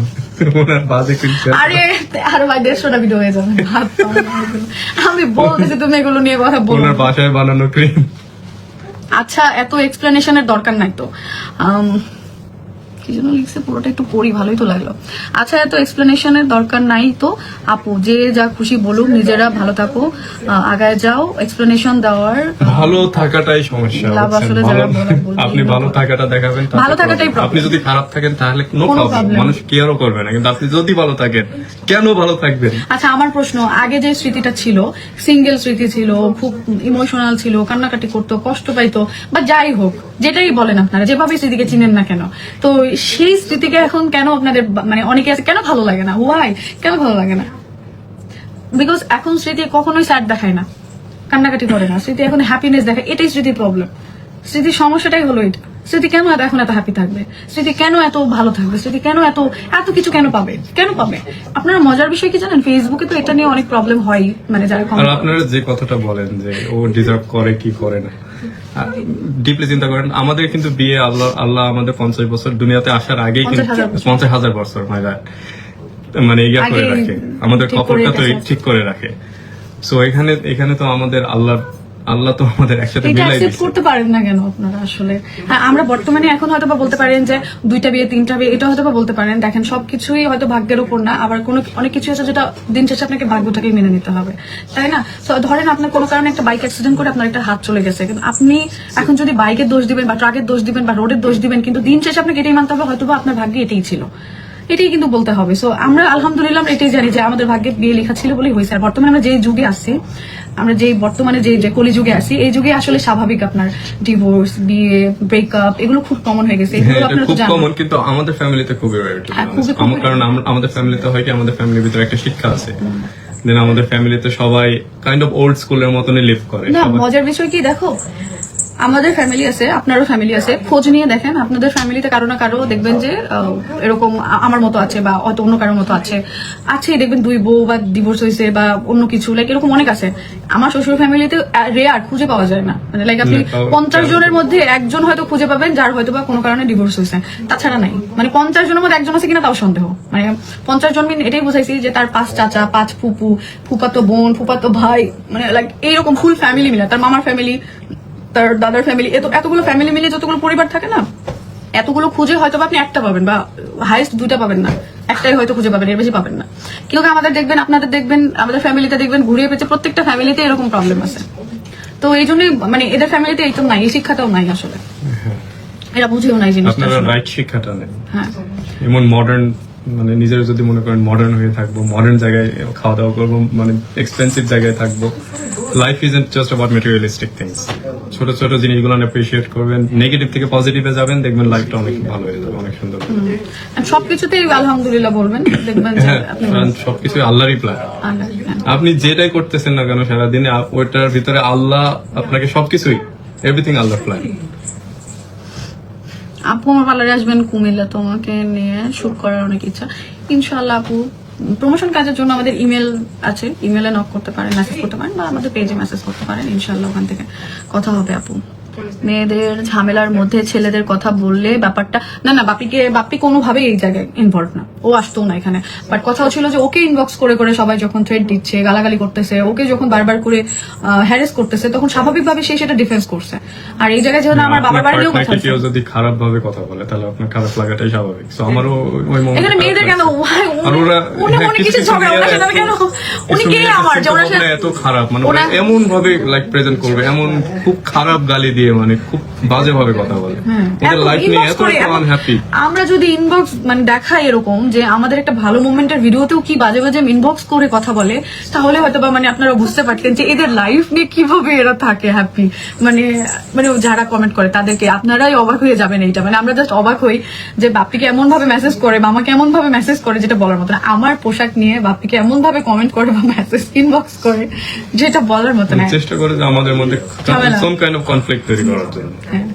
ওনার বাজে ক্রিম আরে আরো ভাই 150টা ভিডিও হয়ে যাবে, আমি বলতেছি তুমি এগুলো নিয়ে কথা বলো। ওনার বাসায় বানানো ক্রিম। আচ্ছা এত এক্সপ্লেনেশনের দরকার নাই তো, কি যেন লিখছে পুরোটা একটু পড়ি, ভালোই তো লাগলো। আচ্ছা এত এক্সপ্লেনেশনের দরকার নাই তো আপু, যে যা খুশি বলুক, নিজেরা ভালো থাকো, আগায় যাও, এক্সপ্লেনেশন দেওয়ার ভালো থাকাটাই সমস্যা। আপনি ভালো থাকাটা দেখাবেন, ভালো থাকাটাই প্রবলেম। আপনি যদি খারাপ থাকেন তাহলে নো প্রবলেম, মানুষ কেয়ারও করবে না, কিন্তু আপনি যদি ভালো থাকেন কেন ভালো থাকবেন? আচ্ছা আমার প্রশ্ন, আগে যে স্মৃতিটা ছিল, সিঙ্গেল স্মৃতি ছিল, খুব ইমোশনাল ছিল, কান্নাকাটি করতো, কষ্ট পাইতো, বা যাই হোক যেটাই বলেন আপনারা, যেভাবে স্মৃতিকে চিনেন না কেন, তো সেই স্মৃতিকে এখন কেন আপনাদের মানে অনেকে আছে কেন ভালো লাগে না, ওয়াই কেন ভালো লাগে না? বিকজ এখন স্মৃতি কখনোই স্যাড দেখায় না, কান্নাকাটি করে না, স্মৃতি এখন হ্যাপিনেস দেখায়, এটাই স্মৃতির প্রবলেম। স্মৃতির সমস্যাটাই হলো এটা, স্মৃতি কেন এখন এত হ্যাপি থাকবে, স্মৃতি কেন এত ভালো থাকবে, স্মৃতি কেন এত কিছু কেন পাবে? আপনারা মজার বিষয় কি জানেন, ফেসবুকে তো এটা নিয়ে অনেক প্রবলেম হয়, মানে যারা আপনারা যে কথাটা বলেন যে ও ডিজার্ভ করে কি করে না, ডিপলি চিন্তা করেন, আমাদের কিন্তু বিয়ে আল্লাহ আমাদের 50 বছর দুনিয়াতে আসার আগেই কিন্তু 50,000 বছর মানে ইয়া করে রাখে, আমাদের কপালটা তো ঠিক করে রাখে। সো এখানে তো আমাদের আল্লাহ তো আমাদের একসাথে এটা মিলাই অ্যাকসেপ্ট দিচ্ছে। করতে পারেন না কেন আপনারা আসলে? হ্যাঁ, আমরা বর্তমানে এখন হয়তো বা বলতে পারেন যে 2টা বিয়ে 3টা বিয়ে, এটা হয়তো বা বলতে পারেন। দেখেন সবকিছুই হয়তো ভাগ্যের উপর না, আবার কোনো অনেক কিছু আছে যেটা দিন শেষে আপনাকে ভাগ্যটাকেই মেনে নিতে হবে, তাই না? তো ধরেন আপনার কোনো কারণে একটা বাইক অ্যাক্সিডেন্ট করে আপনার একটা হাত চলে গেছে, কিন্তু আপনি এখন যদি বাইকের দোষ দিবেন বা ট্রাকের দোষ দিবেন বা রোডের দোষ দিবেন, কিন্তু দিন শেষে আপনাকে এটাই মানতে হবে হয়তো বা আপনার ভাগ্যে এটাই ছিল, এটাই কিন্তু বলতে হবে। সো আমরা আলহামদুলিল্লাহ আমরা এটাই জানি যে আমাদের ভাগ্যে বিয়ে লেখা ছিল বলেই হয়েছে। আর বর্তমানে আমরা যে যুগে আছি, আমরা যে বর্তমানে যে কলি যুগে আছি, এই যুগে আসলে স্বাভাবিক আপনার ডিভোর্স, বিয়ে, ব্রেকআপ এগুলো খুব কমন হয়ে গেছে। হ্যাঁ, এগুলো এটা আপনারা তো খুব জানেন। কমন, কিন্তু আমাদের ফ্যামিলিতে খুবই রেয়ার। হ্যাঁ, খুবই কারণ আমাদের ফ্যামিলিতে হয় কি, আমাদের ফ্যামিলির ভিতরে একটা শিক্ষা আছে। দেন আমাদের ফ্যামিলিতে সবাই কাইন্ড অফ ওল্ড স্কুলের মতনই লিভ করে। না, সবাই- মজার বিষয় কি দেখো, আমাদের ফ্যামিলি আছে, আপনারও ফ্যামিলি আছে, খোঁজ নিয়ে দেখেন আপনাদের ফ্যামিলিতে কারো না কারো দেখবেন যে এরকম আমার মতো আছে বা হয়তো অন্য কারোর মতো আছে, দেখবেন 2 বউ বা ডিভোর্স হয়েছে বা অন্য কিছু, লাইক এরকম অনেক আছে। আমার শ্বশুর ফ্যামিলিতে রেয়ার, খুঁজে পাওয়া যায় না, মানে লাইক আপনি না, তাও- 50 জনের মধ্যে একজন হয়তো খুঁজে পাবেন যার হয়তো বা কোনো কারণে ডিভোর্স হয়েছে, তাছাড়া নাই। মানে 50 জনের মধ্যে একজন আছে কিনা তাও সন্দেহ। মানে 50 জন মিন এটাই বুঝাইছি যে তার 5 চাচা, 5 ফুপু, ফুপাতো বোন, ফুপাতো ভাই, মানে লাইক এইরকম ফুল ফ্যামিলি মিলে, তার মামার ফ্যামিলি, তার দাদার ফ্যামিলি, এতগুলো ফ্যামিলি মিলে যতগুলো পরিবার থাকে না, এতগুলো খুঁজে হয়তো বা আপনি একটা পাবেন বা হাইস্ট 2টা পাবেন না, একটাই হয়তো খুঁজে পাবেন, এর বেশি পাবেন না। কিন্তু আমাদের দেখবেন, আপনাদের দেখবেন, আমাদের ফ্যামিলিতে দেখবেন, ঘুরিয়ে পেয়েছে প্রত্যেকটা ফ্যামিলিতে এরকম প্রবলেম আছে। তো এই জন্যই মানে এদের ফ্যামিলিতে এইটাও নাই, এই শিক্ষাটাও নাই আসলে, এরা বুঝেও নাই জিনিসটা আপনারা আসলে। রাইট শিক্ষাটা নেন। হ্যাঁ, এমন মডার্ন, মানে নিজেরা যদি মনে করেন মডার্ন হয়ে থাকবো, মডার্ন জায়গায় খাওয়া দাওয়া করবো, মানে এক্সপেন্সিভ জায়গায় থাকবো, life isn't just about materialistic things. ছোট ছোট জিনিসগুলো অ্যাপ্রিশিয়েট করবেন, নেগেটিভ থেকে পজিটিভে যাবেন, দেখবেন লাইফটা অনেক ভালো হয়ে যাবে, অনেক সুন্দর হবে। আর সবকিছুতেই আলহামদুলিল্লাহ বলবেন, দেখবেন যে হ্যাঁ, আপনি কারণ সবকিছু আল্লাহরই প্ল্যান। আল্লাহ, হ্যাঁ। আপনি যেটাই করতেছেন না কেন সারাদিনে, ওইটার ভিতরে আল্লাহ আপনাকে সবকিছুই, এভরিথিং আল্লাহর প্ল্যান। আপু আমার পার্লারে আসবেন কুমিল্লা, তোমাকে নিয়ে শুট করার অনেক ইচ্ছা। ইনশাআল্লাহ আপু, প্রমোশন কাজের জন্য আমাদের ইমেল আছে, ইমেলে নক করতে পারেন, মেসেজ করতে পারেন বা আমাদের পেজে মেসেজ করতে পারেন, ইনশাআল্লাহ ওখান থেকে কথা হবে আপু। মেয়েদের ঝামেলার মধ্যে ছেলেদের কথা বললে ব্যাপারটা না, বাপ্পি কোনোভাবেই এই জায়গায় ইনভলভ না, ও আসতো না এখানে। বাট কথা হচ্ছিল যে ওকে ইনবক্স করে করে সবাই যখন থ্রেড দিচ্ছে, গালাগালি করতেছে, ওকে যখন বারবার করে হ্যারেস করতেছে, তখন স্বাভাবিকভাবে সে সেটা ডিফেন্স করছে। আর এই জায়গায় যেহেতু আমার বাবার বাড়িও কথা কেউ যদি খারাপ ভাবে কথা বলে, তাহলে আপনার খারাপ লাগাটাই স্বাভাবিক। তো আমারও ওই moment এখানে খারাপ মেয়েদের কেন লাগছে। আর ওরা হ্যাঁ, উনি কিছু ঝগড়া ওনার সাথে আমি কেন, উনি কে আমার যে ওনার সাথে এত খারাপ, মানে ওরা এমন ভাবে লাইক প্রেজেন্ট করবে, এমন খুব খারাপ গালি দিয়ে, মানে খুব বাজে ভাবে কথা বলে, ওদের লাইফ নিয়ে এত আনহ্যাপি। আমরা যদি ইনবক্স মানে দেখাই এরকম যে আমাদের একটা ভালো মোমেন্টের ভিডিওতেও কি বাজে বাজে ইনবক্স করে কথা বলে, তাহলে হয়তো বা মানে আপনারা বুঝতে পারতেন যে এদের লাইফ নিয়ে কিভাবে এরা থাকে হ্যাপি। মানে মানে যারা কমেন্ট করে তাদেরকে আপনারাই অবাক হয়ে যাবেন। এইটা মানে আমরা জাস্ট অবাক হই যে বাপ্পিকে এমন ভাবে মেসেজ করে বা আমাকে এমন ভাবে মেসেজ করে, যেটা বলার মতো না। আমার পোশাক নিয়ে বাপ্পিকে এমন ভাবে কমেন্ট করে বা মেসেজ ইনবক্স করে, যেটা বলার মতো না। চেষ্টা করে যে আমাদের মধ্যে ঝামেলা। some kind of conflict তৈরি করার জন্য। হ্যাঁ,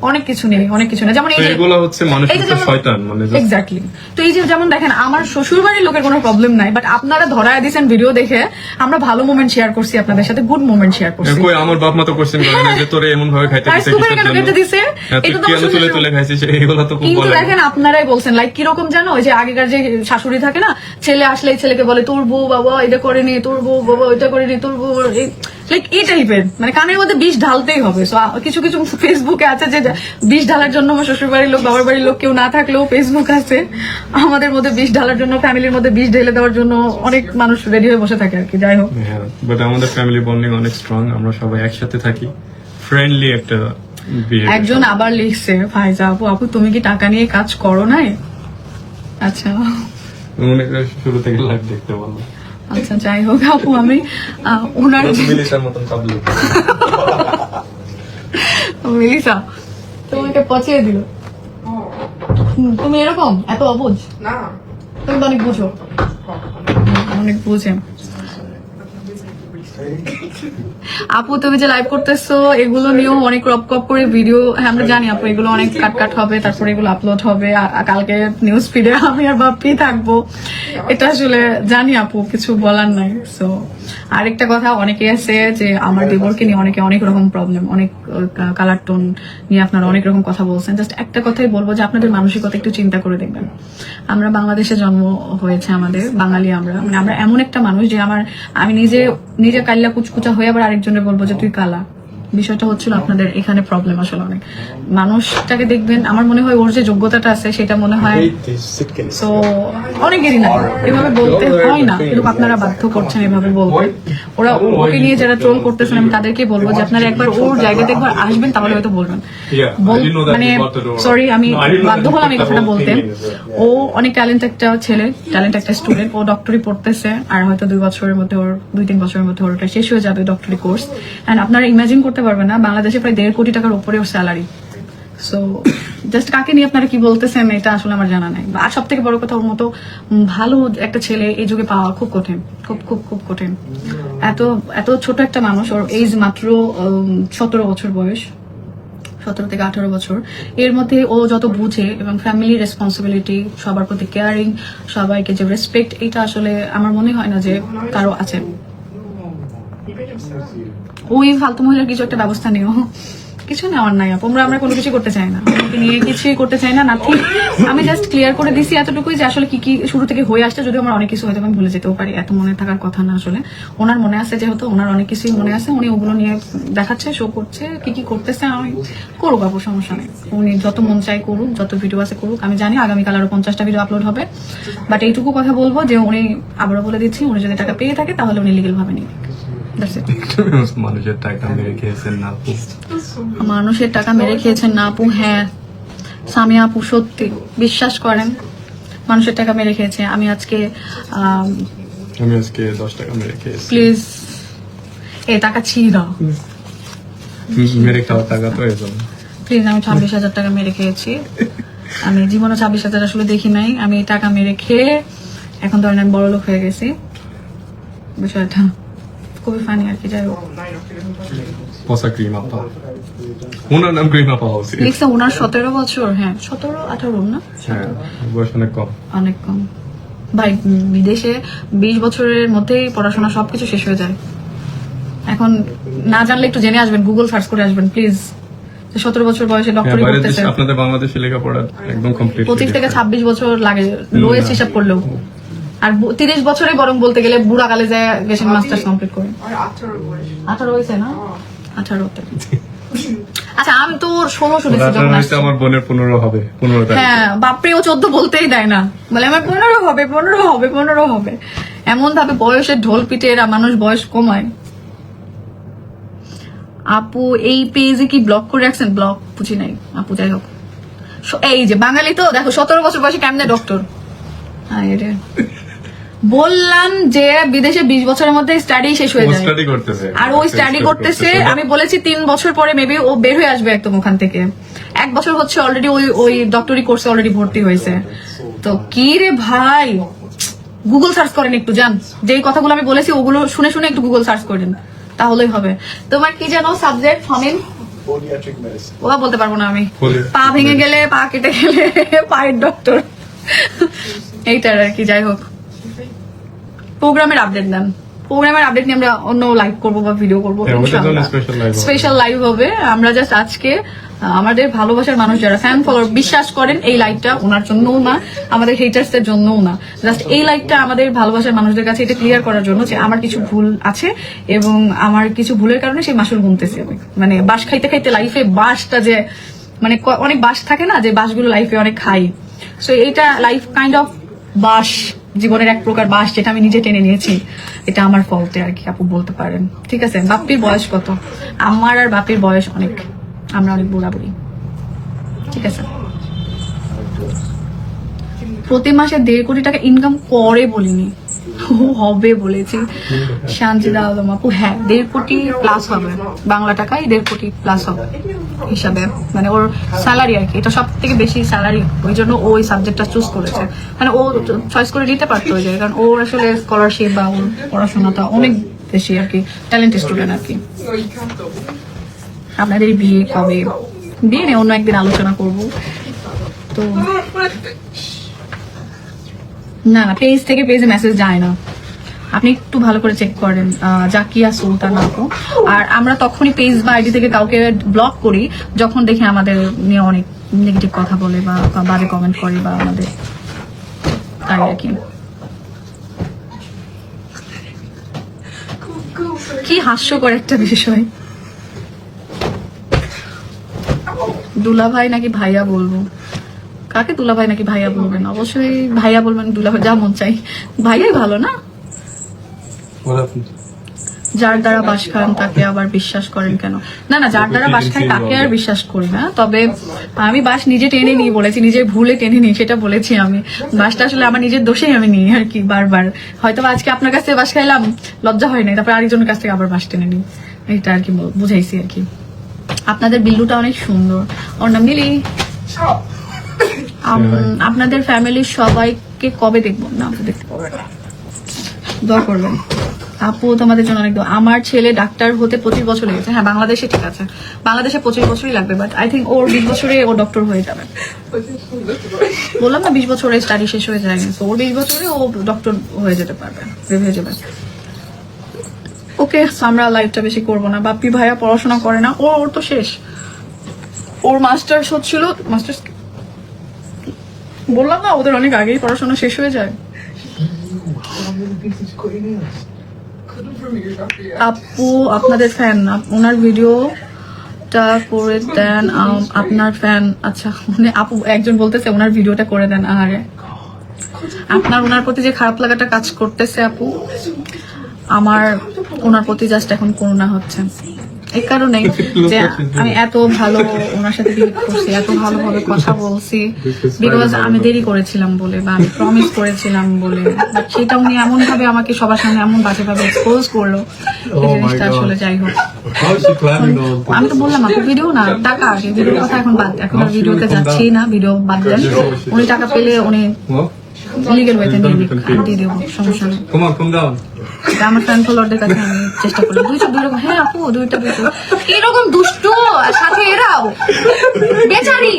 অনেক কিছু নেই, অনেক কিছু নেই। যেমন এই তো যে এগুলো হচ্ছে মানুষের তো শয়তান, মানে just- এক্স্যাক্টলি। তো এই যে যেমন দেখেন, আমার শ্বশুর বাড়ির লোকের কোনো প্রবলেম নাই, বাট আপনারা ধরায় দিয়েছেন ভিডিও দেখে, আমরা ভালো মোমেন্ট শেয়ার করছি আপনাদের সাথে, গুড মোমেন্ট শেয়ার করছি। কই আমার বাপ মা তো কোশ্চেন করে না যে তোরে এমন ভাবে খাইতে রাইস দিছে কুকারে কিসের কেন জন্য? খেতে দিছে? হ্যাঁ, তুই এটা তো কেন আমার তুলে শ্বশুর- তুলে খাইছিস, এইগুলো তো খুব কিন্তু বলে। দেখেন আপনারাই বলছেন, লাইক কিরকম জানো, ওই যে আগেকার যে শাশুড়ি থাকে না, ছেলে আসলে ছেলেকে বলে তোর বউ বাবা এটা করেনি, তোর বউ বাবা ওইটা করেনি, তোর বউ লাইক এই টাইপের, মানে কানের মধ্যে বিষ ঢালতেই হবে। সো কিছু কিছু ফেসবুকে আছে যে বিষ ঢালার জন্য আমার শ্বশুর বাড়ির লোক বাবার বাড়ির লোক কেউ না থাকলেও ফেসবুক আছে আমাদের মধ্যে বিষ ঢালার জন্য, ফ্যামিলির মধ্যে বিষ ঢেলে দেওয়ার জন্য অনেক মানুষ রেডি হয়ে বসে থাকে আর কি। যাই হোক, হ্যাঁ, বাট আমাদের ফ্যামিলি বন্ডিং অনেক স্ট্রং, আমরা সবাই একসাথে থাকি, ফ্রেন্ডলি একটা behavior। একজন আবার লিখছে, ফাইজা আপু, আপু তুমি কি টাকা নিয়ে কাজ করো নাই? আচ্ছা মনে করে শুরু থেকে লাইভ দেখতে বললো, আচ্ছা, যাই হোক আপু, আমি ওনার মিলিসার মতন পাবলিক। মিলিসা তোমাকে পচিয়ে দিল। তুমি এরকম এত অবুঝ না, তুমি তো অনেক বুঝো, অনেক বুঝে। আপু তুমি যে লাইভ করতেছো এগুলো নিয়েও অনেক ক্রপ ক্রপ করে ভিডিও, হ্যাঁ আমরা জানি আপু এগুলো অনেক কাট হবে, তারপরে এগুলো আপলোড হবে, আর কালকে নিউজ ফিডে আমি আর বাপ্পি থাকবো, এটা আসলে জানি আপু, কিছু বলার নাই। সো আরেকটা কথা, অনেকে আছে যে আমার দেবরকে নিয়ে অনেকে অনেক রকম প্রবলেম, অনেক কালার টোন নিয়ে আপনারা অনেক রকম কথা বলছেন। জাস্ট একটা কথাই বলবো যে আপনাদের মানসিকতা একটু চিন্তা করে দেখবেন। আমরা বাংলাদেশে জন্ম হয়েছে, আমাদের বাঙালি আমরা, মানে আমরা এমন একটা মানুষ যে আমি নিজে কাল্লা কুচকুচা হয়ে আবার আরেকজনের বলবো যে তুই কালা, বিষয়টা হচ্ছিল আপনাদের এখানে প্রবলেম আসলে অনেক মানুষটাকে দেখবেন আমার মনে হয় ওর যে যোগ্যতাটা আছে সেটা মনে হয় সো অনেকেরই না এভাবে বলতে হয় না কিন্তু আপনারা বাধ্য করছেন এভাবে বলতে ওরা ওকে নিয়ে যারা ট্রোল করতেছেন আমি তাদেরকে বলবো যে আপনারা একবার ওর জায়গাতে একবার আসবেন তাহলে হয়তো বলবেন মানে সরি আমি বাধ্য হলাম এই কথাটা বলতে ও অনেক ট্যালেন্ট একটা ছেলে ট্যালেন্ট একটা স্টুডেন্ট ও ডক্টরি পড়তেছে আর হয়তো 2 বছরের মধ্যে ওর 2-3 বছরের মধ্যে ওটা শেষ হয়ে যাবে ডক্টরি কোর্স এন্ড আপনারা ইমাজিন করতে পারবেন না বাংলাদেশে প্রায় 1.5 কোটি টাকার উপরে ওর স্যালারি সো জাস্ট কাকে নিয়ে আপনারা কি বলতেছেন এটা আসলে আমার জানা নাই আর সব থেকে বড় কথা ওর মতো ভালো একটা ছেলে এই যুগে পাওয়া খুব কঠিন খুব খুব খুব কঠিন এত এত ছোট একটা মানুষ ওর এজ মাত্র 17 বছর বয়স 17 থেকে 18 বছর এর মধ্যে ও যত বুঝে এবং ফ্যামিলি রেসপন্সিবিলিটি সবার প্রতি কেয়ারিং সবাইকে যে রেসপেক্ট এটা আসলে আমার মনে হয় না যে কারো আছে ওই ফালতু মহিলার কিছু একটা ব্যবস্থা নিও কিছু নেওয়ার নাই আমরা কোনো কিছু করতে চাই না ওকে নিয়ে কিছুই করতে চাই না নাথিং আমি জাস্ট ক্লিয়ার করে দিছি এতটুকুই যে আসলে কি কি শুরু থেকে হয়ে আসছে যদিও আমার অনেক কিছু হয়তো আমি ভুলে যেতেও পারি এত মনে থাকার কথা না আসলে ওনার মনে আছে যেহেতু ওনার অনেক কিছুই মনে আছে উনি ওগুলো নিয়ে দেখাচ্ছে শো করছে কি কি করতেছে আমি করুক আপু সমস্যা নেই উনি যত মন চাই করুক যত ভিডিও আছে করুক আমি জানি আগামীকাল আরো 50টা ভিডিও আপলোড হবে বাট এইটুকু কথা বলবো যে উনি আবারও বলে দিচ্ছি উনি যদি টাকা পেয়ে থাকে তাহলে উনি লিগেল ভাবে নিন মানুষের টাকা মেরে খেয়েছেন না আপু মানুষের টাকা মেরে খেয়েছেন না আপু হ্যাঁ সামিয়া আপু সত্যি বিশ্বাস করেন মানুষের টাকা মেরে খেয়েছে আমি আজকে 10 টাকা মেরে খেয়েছি প্লিজ এই টাকা ছিঁড়ে দাও মেরে খাওয়া টাকা তো এসব প্লিজ আমি 26,000 টাকা মেরে খেয়েছি আমি জীবনে 26,000 আসলে দেখি নাই আমি এই টাকা মেরে খেয়ে এখন ধরেন আমি বড় লোক হয়ে গেছি বিষয়টা খুবই ফানি আর কি যাই হোক পসা ক্রিম আপা ওনার নাম ক্রিম আপা হচ্ছে লিখছে ওনার 17 বছর হ্যাঁ 17-18 না হ্যাঁ বয়স অনেক কম অনেক কম ভাই বিদেশে 20 বছরের মধ্যেই পড়াশোনা সবকিছু শেষ হয়ে যায় এখন না জানলে একটু জেনে আসবেন গুগল সার্চ করে আসবেন প্লিজ 17 বছর বয়সে ডক্টরি করতেছে আপনাদের বাংলাদেশে লেখাপড়া একদম কমপ্লিট 25 থেকে 26 বছর লাগে লোয়েস্ট হিসাব করলেও আর 30 বছরে বরং বলতে গেলে বুড়া কালে যায় গেছেন মাস্টার্স কমপ্লিট করে 18 হয়েছে না 18 তে আচ্ছা আমি তো 16 শুনেছি যখন আসছি। আমার বোনের 15 হবে 15 তারিখ হ্যাঁ বাপরে ও 14 বলতেই দেয় না বলে আমার 15 হবে 15 হবে 15 হবে এমন ভাবে বয়সের ঢোল পিটে এরা মানুষ বয়স কমায় আপু এই পেজে কি ব্লক করে রাখছেন ব্লক বুঝি নাই আপু যাই হোক এই যে বাঙালি তো দেখো 17 বছর বয়সে কেমনে ডক্টর বললাম যে বিদেশে 20 বছরের মধ্যে স্টাডি শেষ হয়ে যায় স্টাডি করতেছে আর ও স্টাডি করতেছে আমি বলেছি 3 বছর পরে মেবি ও বের হয়ে আসবে একদম ওখান থেকে 1 বছর হচ্ছে অলরেডি ওই ডক্টরি কোর্সে অলরেডি ভর্তি হয়েছে তো কি রে ভাই গুগল সার্চ করেন একটু জান যেই কথাগুলো আমি বলেছি ওগুলো শুনে শুনে একটু গুগল সার্চ করেন তাহলেই হবে তোমার কি জানো সাবজেক্ট ফামিল ওরা বলতে পারবো না আমি পা ভেঙে গেলে পা কেটে গেলে পায়ের ডক্টর এইটার আর কি যাই হোক প্রোগ্রামের আপডেট দেন প্রোগ্রামের আপডেট নিয়ে আমরা অন্য লাইভ করবো বা ভিডিও করবো স্পেশাল লাইভ হবে আমরা জাস্ট আজকে আমাদের ভালোবাসার মানুষ যারা ফ্যান ফলোয়ার বিশ্বাস করেন এই লাইভটা ওনার জন্যও না আমাদের হেটার্স এর জন্যও না জাস্ট এই লাইভটা আমাদের ভালোবাসার মানুষদের কাছে এটা ক্লিয়ার করার জন্য যে আমার কিছু ভুল আছে এবং আমার কিছু ভুলের কারণে সেই মাসুল গুনতেছি আমি মানে বাঁশ খাইতে খাইতে লাইফে বাঁশটা যে মানে অনেক বাঁশ থাকে না যে বাঁশগুলো লাইফে অনেক খাই সো এইটা লাইফ কাইন্ড অফ বাঁশ জীবনের এক প্রকার বাস যেটা আমি নিজে টেনে নিয়েছি এটা আমার ফলতে আর কি আপু বলতে পারেন ঠিক আছে বাপ্পির বয়স কত আমার আর বাপির বয়স অনেক আমরা অনেক বুড়া বুড়ি ঠিক আছে প্রতি মাসে 1.5 কোটি টাকা ইনকাম করে বলিনি হবে বলেছি শান্তিদা আলম আপু হ্যাঁ 1.5 কোটি প্লাস হবে বাংলা টাকায় 1.5 কোটি প্লাস হবে হিসাবে মানে ওর স্যালারি আর কি এটা সব থেকে বেশি স্যালারি ওই জন্য ওই সাবজেক্টটা চুজ করেছে মানে ও চয়েস করে নিতে পারতো ওই জায়গায় কারণ ওর আসলে স্কলারশিপ বা ওর পড়াশোনাটা অনেক বেশি আর কি ট্যালেন্ট স্টুডেন্ট আর কি আপনাদের বিয়ে কবে বিয়ে নিয়ে অন্য একদিন আলোচনা করব তো না না পেজ থেকে পেজে মেসেজ যায় না আপনি একটু ভালো করে চেক করেন জাকিয়া সুলতান আপু আর আমরা তখনই পেজ বা আইডি থেকে কাউকে ব্লক করি যখন দেখি আমাদের নিয়ে অনেক নেগেটিভ কথা বলে বা বাজে কমেন্ট করে বা আমাদের তাই আর কি হাস্যকর একটা বিষয় দুলাভাই নাকি ভাইয়া বলবো? কাকে দুলাভাই নাকি ভাইয়া বলবেন? অবশ্যই ভাইয়া বলবেন, দুলাভাই যা মন চাই, ভাইয়াই ভালো না? যার দ্বারা বাস খান তাকে আবার বিশ্বাস করেন কেন? না না, যার দ্বারা বাস খাই তাকে আর বিশ্বাস করি না, তবে আমি বাস নিজে টেনে নিই বলেছি, নিজের ভুলে টেনে নিই সেটা বলেছি আমি। বাসটা আসলে আমার নিজের দোষেই আমি নিই আর কি, বারবার। হয়তো আজকে আপনার কাছ থেকে বাস খাইলাম, লজ্জা হয় নাই, তারপর আরেকজনের কাছ থেকে আবার বাস টেনে নিই, এটা আর কি বুঝাইছি আর কি। আপনাদের বিল্লুটা অনেক সুন্দর, ওর নাম মিলি। আপনাদের ফ্যামিলির সবাইকে কবে দেখবো? না দেখতে পারবেন না, দোয়া করবেন আপু, তোমাদের জন্য অনেক দোয়া। আমার ছেলে ডাক্তার হতে 25 বছর লেগেছে। হ্যাঁ, বাংলাদেশে ঠিক আছে, বাংলাদেশে 25 বছরই লাগবে, বাট আই থিঙ্ক ওর 20 বছরে ও ডক্টর হয়ে যাবে। বললাম না 20 বছরে স্টাডি শেষ হয়ে যায়, তো ওর 20 বছরে ও ডক্টর হয়ে যেতে পারবে, হয়ে যাবে। ওকে, আমরা লাইভটা বেশি করবো না। বাপ্পি ভাইয়া পড়াশোনা করে না, ওর তো শেষ, ওর মাস্টার্স হচ্ছিল, মাস্টার্স বললাম না ওদের অনেক আগেই পড়াশোনা শেষ হয়ে যায়। আপু আপনাদের ফ্যান, ওনার ভিডিওটা করে দেন, আপনার ফ্যান। আচ্ছা, মানে আপু একজন বলতেছে ওনার ভিডিওটা করে দেন। আরে আপনার ওনার প্রতি যে খারাপ লাগাটা কাজ করতেছে আপু, আমার ওনার প্রতি জাস্ট এখন করুণা হচ্ছে, এই কারণে যে আমি এত ভালো ওনার সাথে ডিল করছি, এত ভালোভাবে কথা বলছি, বিকজ আমি দেরি করেছিলাম বলে, বা আমি প্রমিস করেছিলাম বলে, বাট সেটা উনি এমন ভাবে আমাকে সবার সামনে এমন বাজে ভাবে এক্সপোজ করলো, এই জিনিসটা আসলে যাই হোক। আমি তো বললাম আপু ভিডিও না, টাকা আগে, ভিডিওর কথা এখন বাদ, এখন আর ভিডিওতে যাচ্ছি না, ভিডিও বাদ দেন। উনি টাকা পেলে উনি লিগেল ওয়েতে নিয়ে দিক, আমি দিয়ে দেবো, সমস্যা নেই। আমার ফ্যান ফলোয়ারদের কাছে আমি চেষ্টা করি দুই রকম। হ্যাঁ আপু, দুইটা এরকম দুষ্ট সাথে এরাও বেচারি।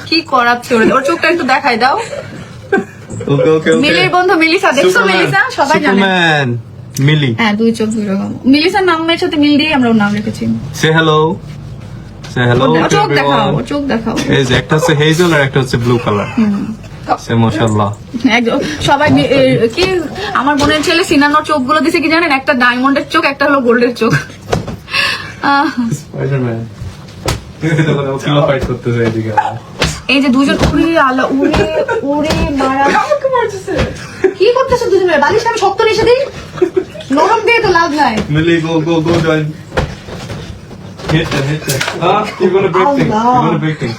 কি করাচ্ছে ওর, চোখটা একটু দেখাই দাও। মিলির বন্ধু মিলিসা, দেখছো মিলিসা? সবাই জানে মিলি। হ্যাঁ, দুই চোখ দুই রকম। মিলিসার নামের সাথে মিল দিয়ে আমরা ওর নাম রেখেছি। সে হ্যালো, সে হ্যালো। চোখ দেখাও, চোখ দেখাও। এই যে একটা হচ্ছে হেজেল আর একটা হচ্ছে ব্লু কালার। সে মাশাআল্লাহ সবাই কি আমার বোনের ছেলে সিনানোর চোখগুলো দিছে কি জানেন? একটা ডায়মন্ডের চোখ, একটা হলো গোল্ডের চোখ। স্পাইডারম্যান ফাইট করতেছে এদিকে। এই যে দুজন উড়ে আলা উড়ে উড়ে মারা কি করতেছে দুজন মিলে? বালিশ আমি শক্ত রেখে দিই, নরম দিয়ে তো লাভ নাই। মিলি go join. Hit that. You're gonna break things. You're gonna break things.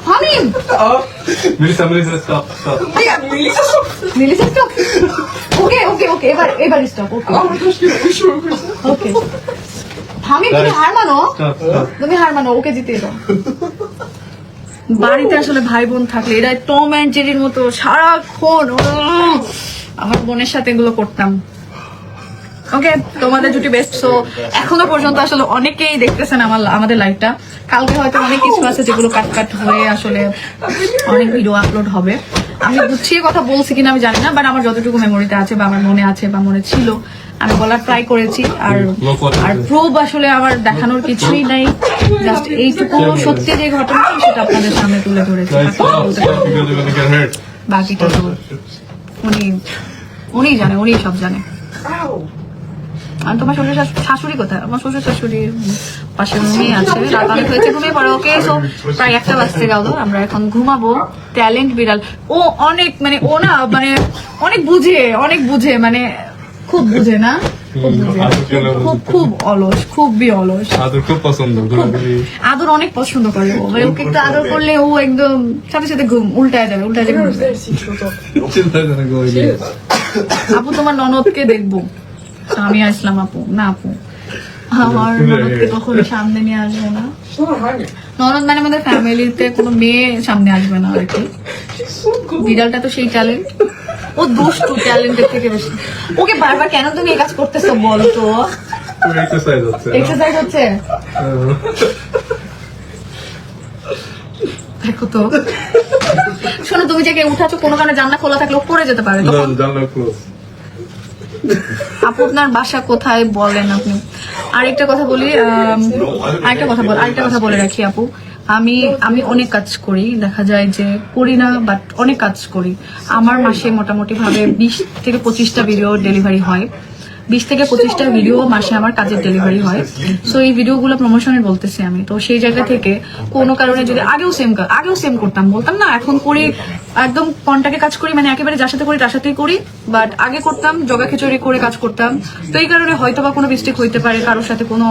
Hamim! Melissa, stop. Melissa, stop. Okay. এবার stop. Okay. হামিম, তুমি হার মানো? তুমি হার মানো, ওকে জিতে দাও। বাড়িতে আসলে ভাই বোন থাকলে এরা টম অ্যান্ড জেরির মতো সারাক্ষণ আমার বোনের সাথে এগুলো করতাম। ওকে, তোমাদের জুটি বেস্ট। সো এখনো পর্যন্ত আসলে অনেকেই দেখতেছেন আমাদের লাইভটা। কালকে হয়তো অনেক কিছু আছে যেগুলো কাট হয়ে আসলে অনেক ভিডিও আপলোড হবে। আমি গুছিয়ে কথা বলছি কিনা আমি জানি না, বাট আমার যতটুকু মেমোরিতে আছে বা আমার মনে আছে বা মনে ছিল আমি বলার ট্রাই করেছি। আর প্রুফ আসলে আমার দেখানোর কিছুই নাই, জাস্ট এইটুকু সত্যি যে ঘটনা সেটা আপনাদের সামনে তুলে ধরেছি। বাকিটা তো উনি জানে, উনি সব জানে। আর তোমার শ্বশুর শাশুড়ি কোথায়? আমার শ্বশুর শাশুড়ি পাশে রুমই আছে, রাত অনেক হয়েছে, ঘুমিয়ে পড়ে। ওকে, সো প্রায় 1টা বাজতে গেল, আমরা এখন ঘুমাবো। ট্যালেন্ট বিড়াল, ও অনেক মানে ও না মানে অনেক বুঝে মানে খুব বুঝে না, খুব অলস, খুবই অলস। আদর খুব পছন্দ, আদর অনেক পছন্দ করে ও, মানে ওকে একটু আদর করলে ও একদম সাথে ঘুম উল্টায় যাবে। আপু তোমার ননদকে দেখবো, আমি আসলাম আপু। না আপু, আমার ননদকে কখনো সামনে নিয়ে আসবো না। ননদ মানে আমাদের ফ্যামিলিতে কোনো মেয়ে সামনে আসবে না আর কি। বিড়ালটা তো সেই ট্যালেন্ট, ও দুষ্টু, ট্যালেন্টের থেকে বেশি। ওকে বারবার কেন তুমি এই কাজ করতেছো বলো তো? এক্সারসাইজ হচ্ছে, দেখো তো। শোনো, তুমি যে উঠাচ্ছ কোনো কারণে জানলা খোলা থাকলে পড়ে যেতে পারে। আপু আপনার বাসা কোথায় বলেন আপনি? আরেকটা কথা বলে রাখি আপু, আমি অনেক কাজ করি, দেখা যায় যে করি না, বাট অনেক কাজ করি। আমার মাসে মোটামুটি ভাবে 20 থেকে 25টা ভিডিও ডেলিভারি হয়, 20-25টা ভিডিও মাসে আমার কাজের ডেলিভারি হয়। সো এই ভিডিওগুলো প্রমোশনের বলতেছি আমি। তো সেই জায়গা থেকে কোনো কারণে যদি আগেও সেম করতাম, বলতাম না, এখন করি একদম কন্টাক্টে কাজ করি, মানে একেবারে যার সাথে করি তার সাথেই করি, বাট আগে করতাম জগা খিচুড়ি করে কাজ করতাম। তো এই কারণে হয়তো বা কোনো মিস্টেক হইতে পারে, কারোর সাথে কোনো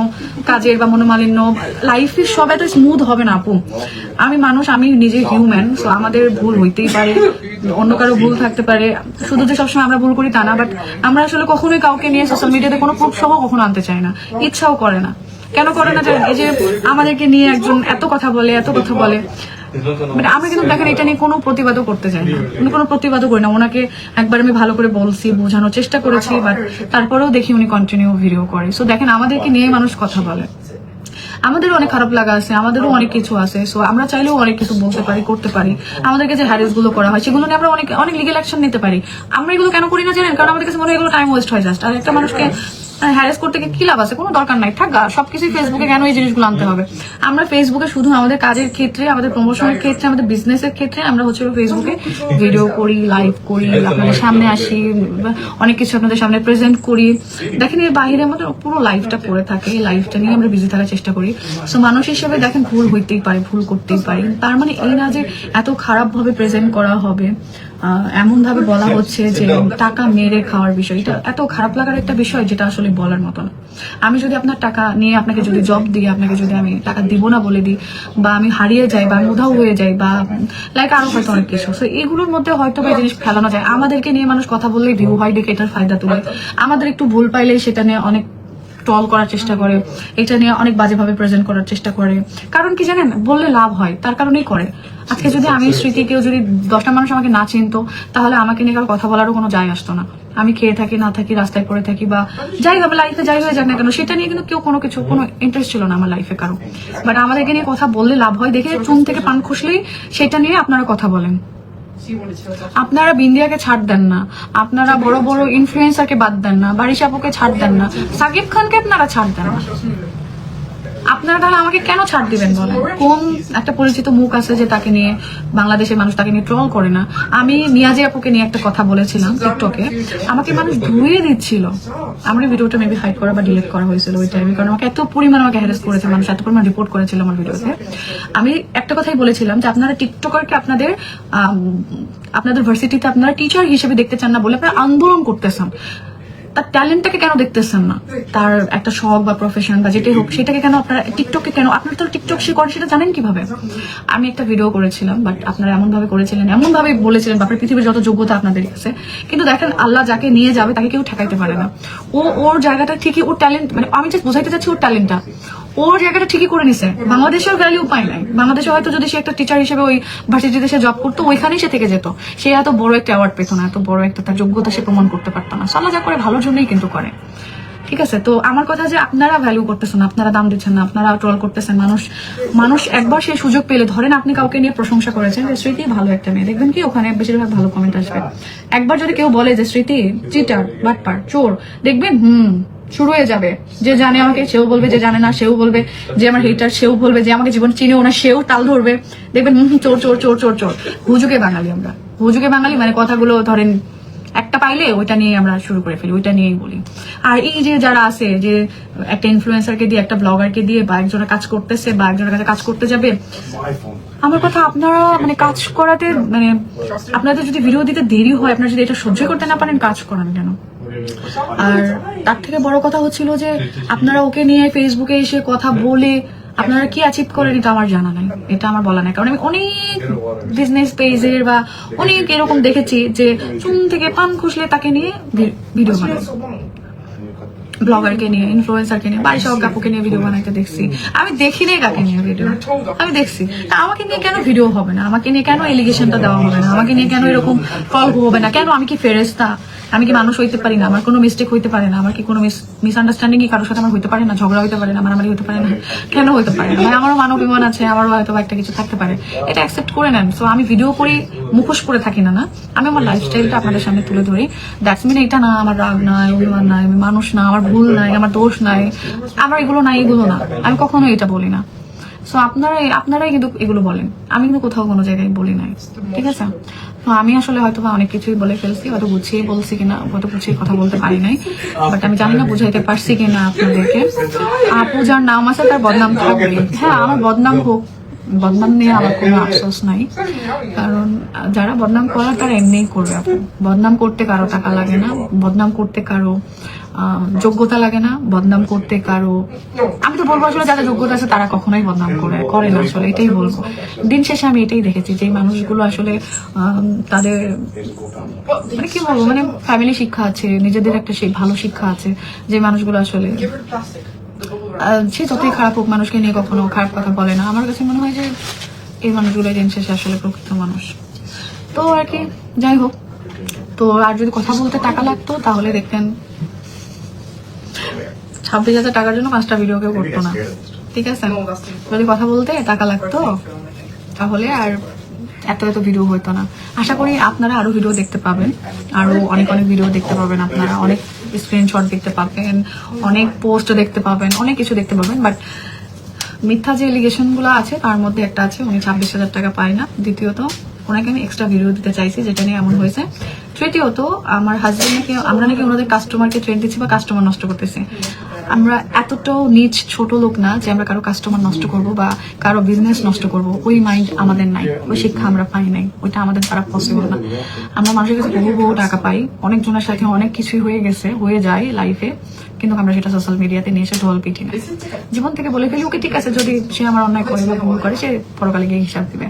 কাজের বা মনোমালিন্য, লাইফে সব এত স্মুথ হবে না আপু। আমি মানুষ, আমি নিজে হিউম্যান, তো আমাদের ভুল হইতেই পারে, অন্য কারো ভুল থাকতে পারে। শুধু যে সবসময় আমরা ভুল করি তা না, বাট আমরা আসলে কখনোই কাউকে নিয়ে সোশ্যাল মিডিয়াতে কোনো প্রুফ সহ কখনো আনতে চাই না, ইচ্ছাও করে না। কেন করে না জানেন? এই যে আমাদেরকে নিয়ে একজন এত কথা বলে মানে আমি কিন্তু দেখেন এটা নিয়ে কোনো প্রতিবাদও করতে চাই না, উনি কোনো প্রতিবাদও করি না। ওনাকে একবার আমি ভালো করে বলছি, বোঝানোর চেষ্টা করেছি, বাট তারপরেও দেখি উনি কন্টিনিউ ভিডিও করে। সো দেখেন আমাদেরকে নিয়ে মানুষ কথা বলে, আমাদেরও অনেক খারাপ লাগা আছে, আমাদেরও অনেক কিছু আছে। সো আমরা চাইলেও অনেক কিছু বলতে পারি, করতে পারি। আমাদেরকে যে হ্যারেস গুলো করা হয় সেগুলো নিয়ে আমরা অনেক লিগ্যাল অ্যাকশন নিতে পারি। আমরা এগুলো কেন করি না জানেন? কারণ আমাদের কাছে মনে হয় এগুলো টাইম ওয়েস্ট হয় জাস্ট। আর একটা মানুষকে হ্যারেস করতে গিয়ে কি লাভ আছে? কোনো দরকার নাই, থাক সবকিছুই ফেসবুকে কেন এই জিনিসগুলো আনতে হবে? আমরা ফেসবুকে শুধু আমাদের কাজের ক্ষেত্রে, আমাদের প্রমোশনের ক্ষেত্রে, আমাদের বিজনেসের ক্ষেত্রে আমরা হচ্ছে ফেসবুকে ভিডিও করি, লাইভ করি, আপনাদের সামনে আসি, অনেক কিছু আপনাদের সামনে প্রেজেন্ট করি। দেখেন এর বাইরে আমাদের পুরো লাইফটা পড়ে থাকে, এই লাইফটা নিয়ে আমরা বিজি থাকার চেষ্টা করি। সো মানুষ হিসেবে দেখেন ভুল হইতেই পারে, ভুল করতেই পারি। তার মানে এই না যে এত খারাপ ভাবে প্রেজেন্ট করা হবে, এমন ভাবে বলা হচ্ছে যে টাকা মেরে খাওয়ার বিষয়। এটা এত খারাপ লাগার একটা বিষয় যেটা আসলে বলার মতো না। আমি যদি আপনার টাকা নিয়ে আপনাকে যদি জব দিই, আপনাকে যদি আমি টাকা দিব না বলে দিই, বা আমি হারিয়ে যাই, বা আমি উধাও হয়ে যাই, বা লাইক আরো হয়তো অনেক কিছু, তো এগুলোর মধ্যে হয়তো বা জিনিস ফেলানো যায়। আমাদেরকে নিয়ে মানুষ কথা বললেই ভিউ হয়, দেখে এটার ফায়দা তুলে। আমাদের একটু ভুল পাইলেই সেটা নিয়ে অনেক ট্রল করার চেষ্টা করে, এটা নিয়ে অনেক বাজেভাবে প্রেজেন্ট করার চেষ্টা করে। কারণ কি জানেন? বললে লাভ হয়, তার কারণেই করে। আজকে যদি আমি স্মৃতি, কেউ যদি 10টা মানুষ আমাকে না চিনতো, তাহলে আমাকে নিয়ে কারো কথা বলারও কোনো যায় আসতো না। আমি খেয়ে থাকি না থাকি, রাস্তায় পড়ে থাকি, বা যাই হবে লাইফে যাই হয়ে যাক না কেন, সেটা নিয়ে কিন্তু কেউ কোনো ইন্টারেস্ট ছিল না আমার লাইফে কারো। বাট আমাদেরকে নিয়ে কথা বললে লাভ হয় দেখে চুন থেকে পান খসলেই সেটা নিয়ে আপনারা কথা বলেন। আপনারা বিন্দিয়াকে ছাড় দেন না, আপনারা বড় বড় ইনফ্লুয়েন্সারকে বাদ দেন না, বারিশ আপুকে ছাড় দেন না, সাকিব খানকে আপনারা ছাড় দেন না। আপনারা তাহলে আমাকে কেন ছাড় দিবেন বলেন? কোন একটা পরিচিত মুখ আছে যে তাকে নিয়ে বাংলাদেশের মানুষ তাকে নিয়ে ট্রল করে না? আমি নিয়াজি আপুকে নিয়ে একটা কথা বলেছিলাম টিকটকে, আমাকে মানুষ ধুয়ে দিচ্ছিল। আমার ভিডিওটা মেবি হাইড করা বা ডিলিট করা হয়েছিল ওই টাইমে, কারণ আমাকে এত পরিমাণ হ্যারাস করেছে মানুষ, এত পরিমাণ রিপোর্ট করেছিল আমার ভিডিওতে। আমি একটা কথাই বলেছিলাম যে আপনারা টিকটকারকে আপনাদের ভার্সিটিতে আপনারা টিচার হিসেবে দেখতে চান না বলে আপনারা আন্দোলন করতেছেন। তার ট্যালেন্টটাকে কেন দেখতেছেন না? তার একটা শখ বা প্রফেশন বা যেটাই হোক সেটাকে কেন আপনারা টিকটকে কেন? আপনারা তো টিকটক সে করে সেটা জানেন কিভাবে? আমি একটা ভিডিও করেছিলাম, বাট আপনারা এমন ভাবে করেছিলেন, এমন ভাবে বলেছিলেন বাপরে পৃথিবীর যত যোগ্যতা আপনাদের কাছে। কিন্তু দেখেন আল্লাহ যাকে নিয়ে যাবে তাকে কেউ ঠেকাইতে পারে না। ওর জায়গাটা ঠিকই, ওর ট্যালেন্ট, মানে আমি জাস্ট বোঝাইতে চাচ্ছি ওর ট্যালেন্টটা ওর জায়গাটা ঠিকই করে নিছে। বাংলাদেশের ভ্যালিউ পায় নাই। বাংলাদেশে হয়তো যদি সে একটা টিচার হিসেবে ওই ভার্সিটিতে সে জব করতো, ওইখানেই সে থেকে যেত, সে এত বড় একটা অ্যাওয়ার্ড পেত না, এত বড় একটা তার যোগ্যতা সে প্রমাণ করতে পারতো না। আল্লাহ যা করে ভালোর জন্যই কিন্তু করে, ঠিক আছে? তো আমার কথা যে আপনারা ভ্যালু করতেছেন, আপনারা দাম দিচ্ছেন না, আপনারা ট্রল করতেছেন। মানুষ একবার সেই সুযোগ পেলে, ধরেন আপনি কাউকে নিয়ে প্রশংসা করেছেন যে স্মৃতি ভালো একটা মেয়ে, দেখবেন কি ওখানে বেশিরভাগ ভালো কমেন্ট আসবে। একবার যদি কেউ বলে যে স্মৃতি চিটার, বাটপার, চোর, দেখবেন শুরু হয়ে যাবে। যে জানে আমাকে সেও বলবে, যে জানে না সেও বলবে, যে আমার হেটার সেও বলবে, যে আমাকে জীবন চিনেও না সেও তাল ধরবে। দেখবেন চোর চোর চোর চোর চোর। হুজুগে বাঙালি আমরা, হুজুগে বাঙালি, মানে কথাগুলো ধরেন একটা পাইলে ওইটা নিয়ে আমরা শুরু করে ফেলি, ওইটা নিয়েই বলি। আর এই যে যারা আছে, যে একটা ইনফ্লুয়েন্সারকে দিয়ে, একটা ব্লগারকে দিয়ে, বা একজনের কাজ করতেছে বা একজনের কাছে কাজ করতে যাবে, আমার কথা আপনারা মানে কাজ করাতে, মানে আপনাদের যদি ভিডিও দিতে দেরি হয়, আপনারা যদি এটা সহ্য করতে না পারেন, কাজ করান কেন? আর তার থেকে বড় কথা হচ্ছিল যে আপনারা ওকে নিয়ে ফেসবুকে এসে কথা বলে আপনারা কি অ্যাচিভ করেন এটা আমার জানা নাই, এটা আমার বলা নাই। কারণ আমি অনেক বিজনেস পেজের বা অনেক এরকম দেখেছি যে চুন থেকে পান খুসলে তাকে নিয়ে ভিডিও বানায়, ব্লগারকে নিয়ে, ইনফ্লুয়েন্সারকে নিয়ে, বাড়ি সব কাপুকে নিয়ে ভিডিও বানাইতে দেখছি। আমি দেখি নাই কাকে নিয়ে ভিডিও, আমি দেখছি। আমাকে নিয়ে কেন ভিডিও হবে না? আমাকে নিয়ে কেন এলিগেশনটা দেওয়া হবে না? আমাকে নিয়ে কেন এরকম কল হবে না? কেন? আমি কি ফেরেশতা? আমি কি মানুষ হইতে পারি না? আমার কোনো মিস্টেক হইতে পারে না? আমার কি কোনো মিসআন্ডারস্ট্যান্ডিং কি কারোর সাথে আমার হইতে পারে না? ঝগড়া হইতে পারে না? মারামারি হইতে পারে না? কেন হইতে পারে না? আমারও মানব বিমান আছে, আমারও হয়তো একটা কিছু থাকতে পারে, এটা অ্যাকসেপ্ট করে নেন। সো আমি ভিডিও করি, মুখোশ করে থাকি না, আমি আমার লাইফস্টাইলটা আপনাদের সামনে তুলে ধরি। দ্যাটস মিন এটা না আমার রাগ নাই, অভিমান নাই, আমি মানুষ না, আমার ভুল নাই, আমার দোষ নাই, আমার এগুলো নাই, এগুলো না, আমি কখনো এটা বলি না। সো আপনারাই কিন্তু এগুলো বলেন, আমি কিন্তু কোথাও কোনো জায়গায় বলি নাই, ঠিক আছে? তো আমি আসলে হয়তো বা অনেক কিছুই বলে ফেলছি, হয়তো গুছিয়ে বলছি কিনা, হয়তো গুছিয়ে কথা বলতে পারি নাই, বাট আমি জানি না বুঝাইতে পারছি কিনা আপনাদেরকে। আপু যার নাম আছে তার বদনাম থাকবে, হ্যাঁ আমার বদনাম হোক, বদনাম নিয়ে আমার কোনো আফসোস নাই, কারণ যারা বদনাম করার তারা এমনিই করবে। আপু বদনাম করতে কারো টাকা লাগে না, বদনাম করতে কারো যোগ্যতা লাগে না, বদনাম করতে কারো, আমি তো বলবো আসলে যাদের যোগ্যতা আছে তারা কখনোই বদনাম করে না, আসলে এটাই বলবো। দিন শেষে আমি এটাই দেখেছি যে মানুষগুলো আসলে তাদের মানে কি বলবো, মানে ফ্যামিলি শিক্ষা আছে, নিজেদের একটা ভালো শিক্ষা আছে, যে মানুষগুলো আসলে সে যতই খারাপ হোক মানুষকে নিয়ে কখনো খারাপ কথা বলে না। আমার কাছে মনে হয় যে এই মানুষগুলো দিন শেষে আসলে প্রকৃত মানুষ। তো আর কি, যাই হোক, তো আর যদি কথা বলতে টাকা লাগতো তাহলে দেখতেন 26,000 টাকার জন্য 5টা ভিডিও কেউ করতো না, ঠিক আছে? যদি কথা বলতে টাকা লাগতো তাহলে আর এত ভিডিও হইতো না। আশা করি আপনারা আরো ভিডিও দেখতে পাবেন, আরো অনেক ভিডিও দেখতে পাবেন, আপনারা অনেক স্ক্রিনশট দেখতে পাবেন, অনেক পোস্ট দেখতে পাবেন, অনেক কিছু দেখতে পাবেন। বাট মিথ্যা যে এলিগেশন গুলো আছে তার মধ্যে একটা আছে, উনি 26,000 টাকা পায় না। দ্বিতীয়ত ওনাকে আমি এক্সট্রা ভিডিও দিতে চাইছি যেটা নিয়ে এমন হয়েছে। তৃতীয়ত আমার হাজবেন্ড নাকি, আমরা নাকি ওনাদের কাস্টমারকে ট্রেন দিচ্ছি বা কাস্টমার নষ্ট করতেছি। আমরা এতটাও নিচ ছোট লোক না যে আমরা কারো কাস্টমার নষ্ট করব বা কারো বিজনেস নষ্ট করব, ওই মাইন্ড আমাদের নাই, ওই শিক্ষা আমরা পাই নাই, ওইটা আমাদের দ্বারা পসিবল না। আমরা মানুষের কাছে বহু টাকা পাই, অনেকজনের সাথে অনেক কিছুই হয়ে যায় লাইফে, কিন্তু আমরা সেটা সোশ্যাল মিডিয়াতে নিয়ে এসে ঢোল পিটি না, জীবন থেকে বলে ফেলি ওকে ঠিক আছে, যদি সে আমার অন্যায় করে বা ভুল করে সে পরকালে গিয়ে হিসাব দিবে।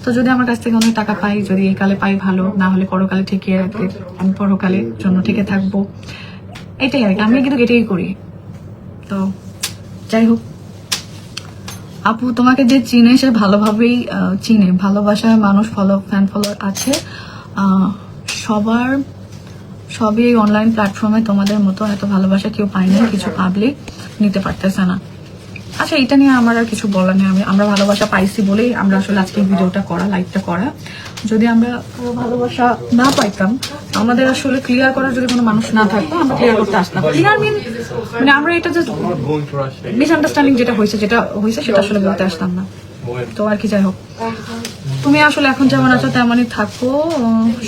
তো যদি আমার কাছ থেকে অনেক টাকা পাই, যদি এই কালে পাই ভালো, না হলে পরকালে ঠেকিয়ে রাখবে, আমি পরকালের জন্য ঠেকে থাকবো, এটাই আর কি, আমি কিন্তু এটাই করি। তো যাই হোক আপু, তোমাকে যে চিনে সে ভালোভাবেই চিনে, ভালোবাসার মানুষ, ফ্যান ফলোয়ার আছে সবই অনলাইন প্ল্যাটফর্মে তোমাদের মতো এত ভালোবাসা কেউ পায়নি, কিছু পাবলিক নিতে পারতেছে না। আচ্ছা, এটা নিয়ে আমার আর কিছু বলার নেই, আমরা ভালোবাসা পাইছি বলেই আমরা আসলে আজকে ভিডিওটা করা, লাইভটা করা। যদি আমরা ভালোবাসা না পাইতাম, আমাদের আসলে ক্লিয়ার করার যদি কোনো মানুষ না থাকতো, আমরা ক্লিয়ার করতে আসতাম। ক্লিয়ার মানে আমরা এটা যে মিসআন্ডারস্ট্যান্ডিং যেটা হয়েছে সেটা আসলে বলতে আসতাম না। তো আর কি, যাই হোক, তুমি আসলে এখন যেমন আছো তেমনই থাকো।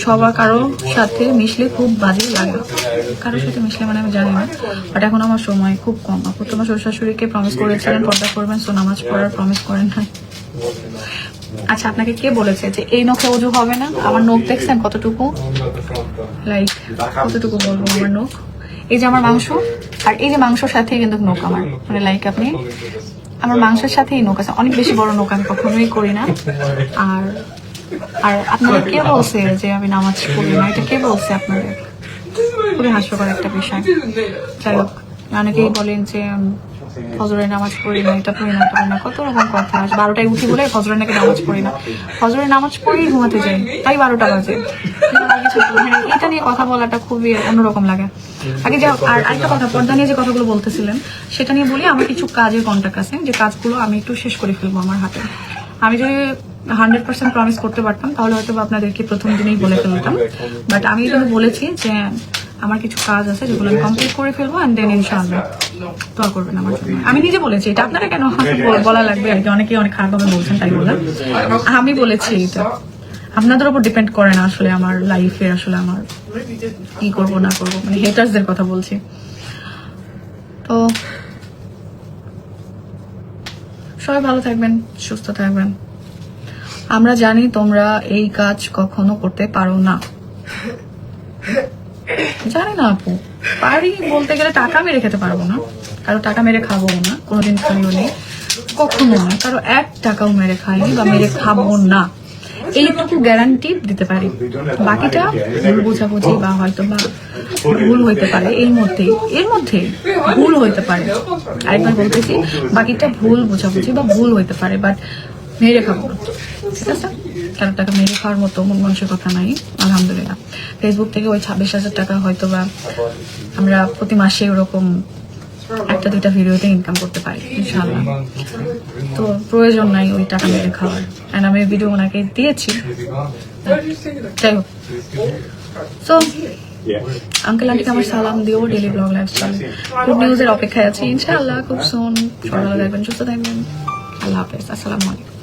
সবার কারো সাথে মিশলে খুব বাজে লাগে, কারোর সাথে মিশলে মানে আমি জানি না, বাট এখন আমার সময় খুব কম। আপু তোমার শ্বশুর শাশুড়িকে প্রমিস করেছিলেন পর্দা করবেন, সো নামাজ পড়ার প্রমিস করেন না। আচ্ছা, আপনাকে কে বলেছে যে এই নখে ওযু হবে না? আমার নখ দেখছেন কতটুকু, লাইক কতটুকু বলবো আমার নখ, এই যে আমার মাংস, আর এই যে মাংসর সাথে কিন্তু নখ আমার, মানে লাইক আপনি আমার মাংসের সাথেই নখ আছে, অনেক বেশি বড় নখ আমি কখনোই করি না। আর আপনাদের কে বলছে যে আমি নামাজ পড়ি না? এটা কে বলছে আপনাদের? খুবই হাস্যকর একটা বিষয়। যাই হোক, অনেকেই বলেন যে ফজরের নামাজ পড়ি না, এটা পড়ি না, কত রকম কথা। 12টায় উঠি বলে ফজরের নাকি নামাজ পড়ি না, ফজরের নামাজ পড়েই ঘুমাতে যাই, তাই 12টা বাজে। এটা নিয়ে কথা বলাটা খুবই অন্যরকম লাগে। আগে যা, আর আরেকটা কথা, পর্দা নিয়ে যে কথাগুলো বলতেছিলেন সেটা নিয়ে বলি। আমার কিছু কাজের কন্ট্যাক্ট আছে, যে কাজগুলো আমি একটু শেষ করে ফেলবো আমার হাতে। আমি যদি 100% প্রমিস করতে পারতাম তাহলে হয়তো আপনাদেরকে প্রথম দিনেই বলে ফেলতাম, বাট আমি কিন্তু বলেছি যে আমার কিছু কাজ আছে যেগুলো আমি কমপ্লিট করে ফেলবো, এন্ড দেন ইনশাআল্লাহ দোয়া করবেন আমার জন্য। আমি নিজে বলেছি এটা, আপনারা কেন বলা লাগবে আর কি, অনেকেই অনেক খারাপভাবে বলছেন তাই বললাম। আমি বলেছি এটা, আপনাদের উপর ডিপেন্ড করে না আসলে আমার লাইফে, আসলে আমার কি করবো না করবো, মানে হেটার্সদের কথা বলছি। তো সবাই ভালো থাকবেন, সুস্থ থাকবেন। আমরা জানি তোমরা এই কাজ কখনো করতে পারো না, জানি না আপু, পারি বলতে গেলে টাকা মেরে খেতে পারবো না, কারো টাকা মেরে খাবো না, কোনোদিন খাইও নেই, কখনো না, কারো 1 টাকাও মেরে খাইনি বা মেরে খাবো না, এইটুকু গ্যারান্টি দিতে পারি। বাকিটা ভুল বোঝাবুঝি বা হয়তো বা ভুল হইতে পারে, এর মধ্যে ভুল হইতে পারে, আরেকবার বলতেছি, বাকিটা ভুল বোঝাবুঝি বা ভুল হইতে পারে, বাট মেরে খাবো না, ঠিক আছে? কারো টাকা মেরে খাওয়ার মতো মন মানুষের কথা নাই, আলহামদুলিল্লাহ। ফেসবুক থেকে ওই 26,000 টাকা হয়তো বা আমরা প্রতি মাসে ওরকম 1-2টা ভিডিওতে ইনকাম করতে পারি ইনশাআল্লাহ। তো প্রয়োজন নাই ওই টাকা মেরে খাওয়ার, এন্ড আমি ভিডিও ওনাকে দিয়েছি। যাই হোক, সো আঙ্কেল আন্টিকে আমার সালাম দিও, ডেইলি ব্লগ লাইভ চলে, গুড নিউজের অপেক্ষায় আছি ইনশাআল্লাহ খুব সুন। সবাই ভালো থাকবেন, সুস্থ থাকবেন। আল্লাহ হাফেজ, আসসালামু আলাইকুম।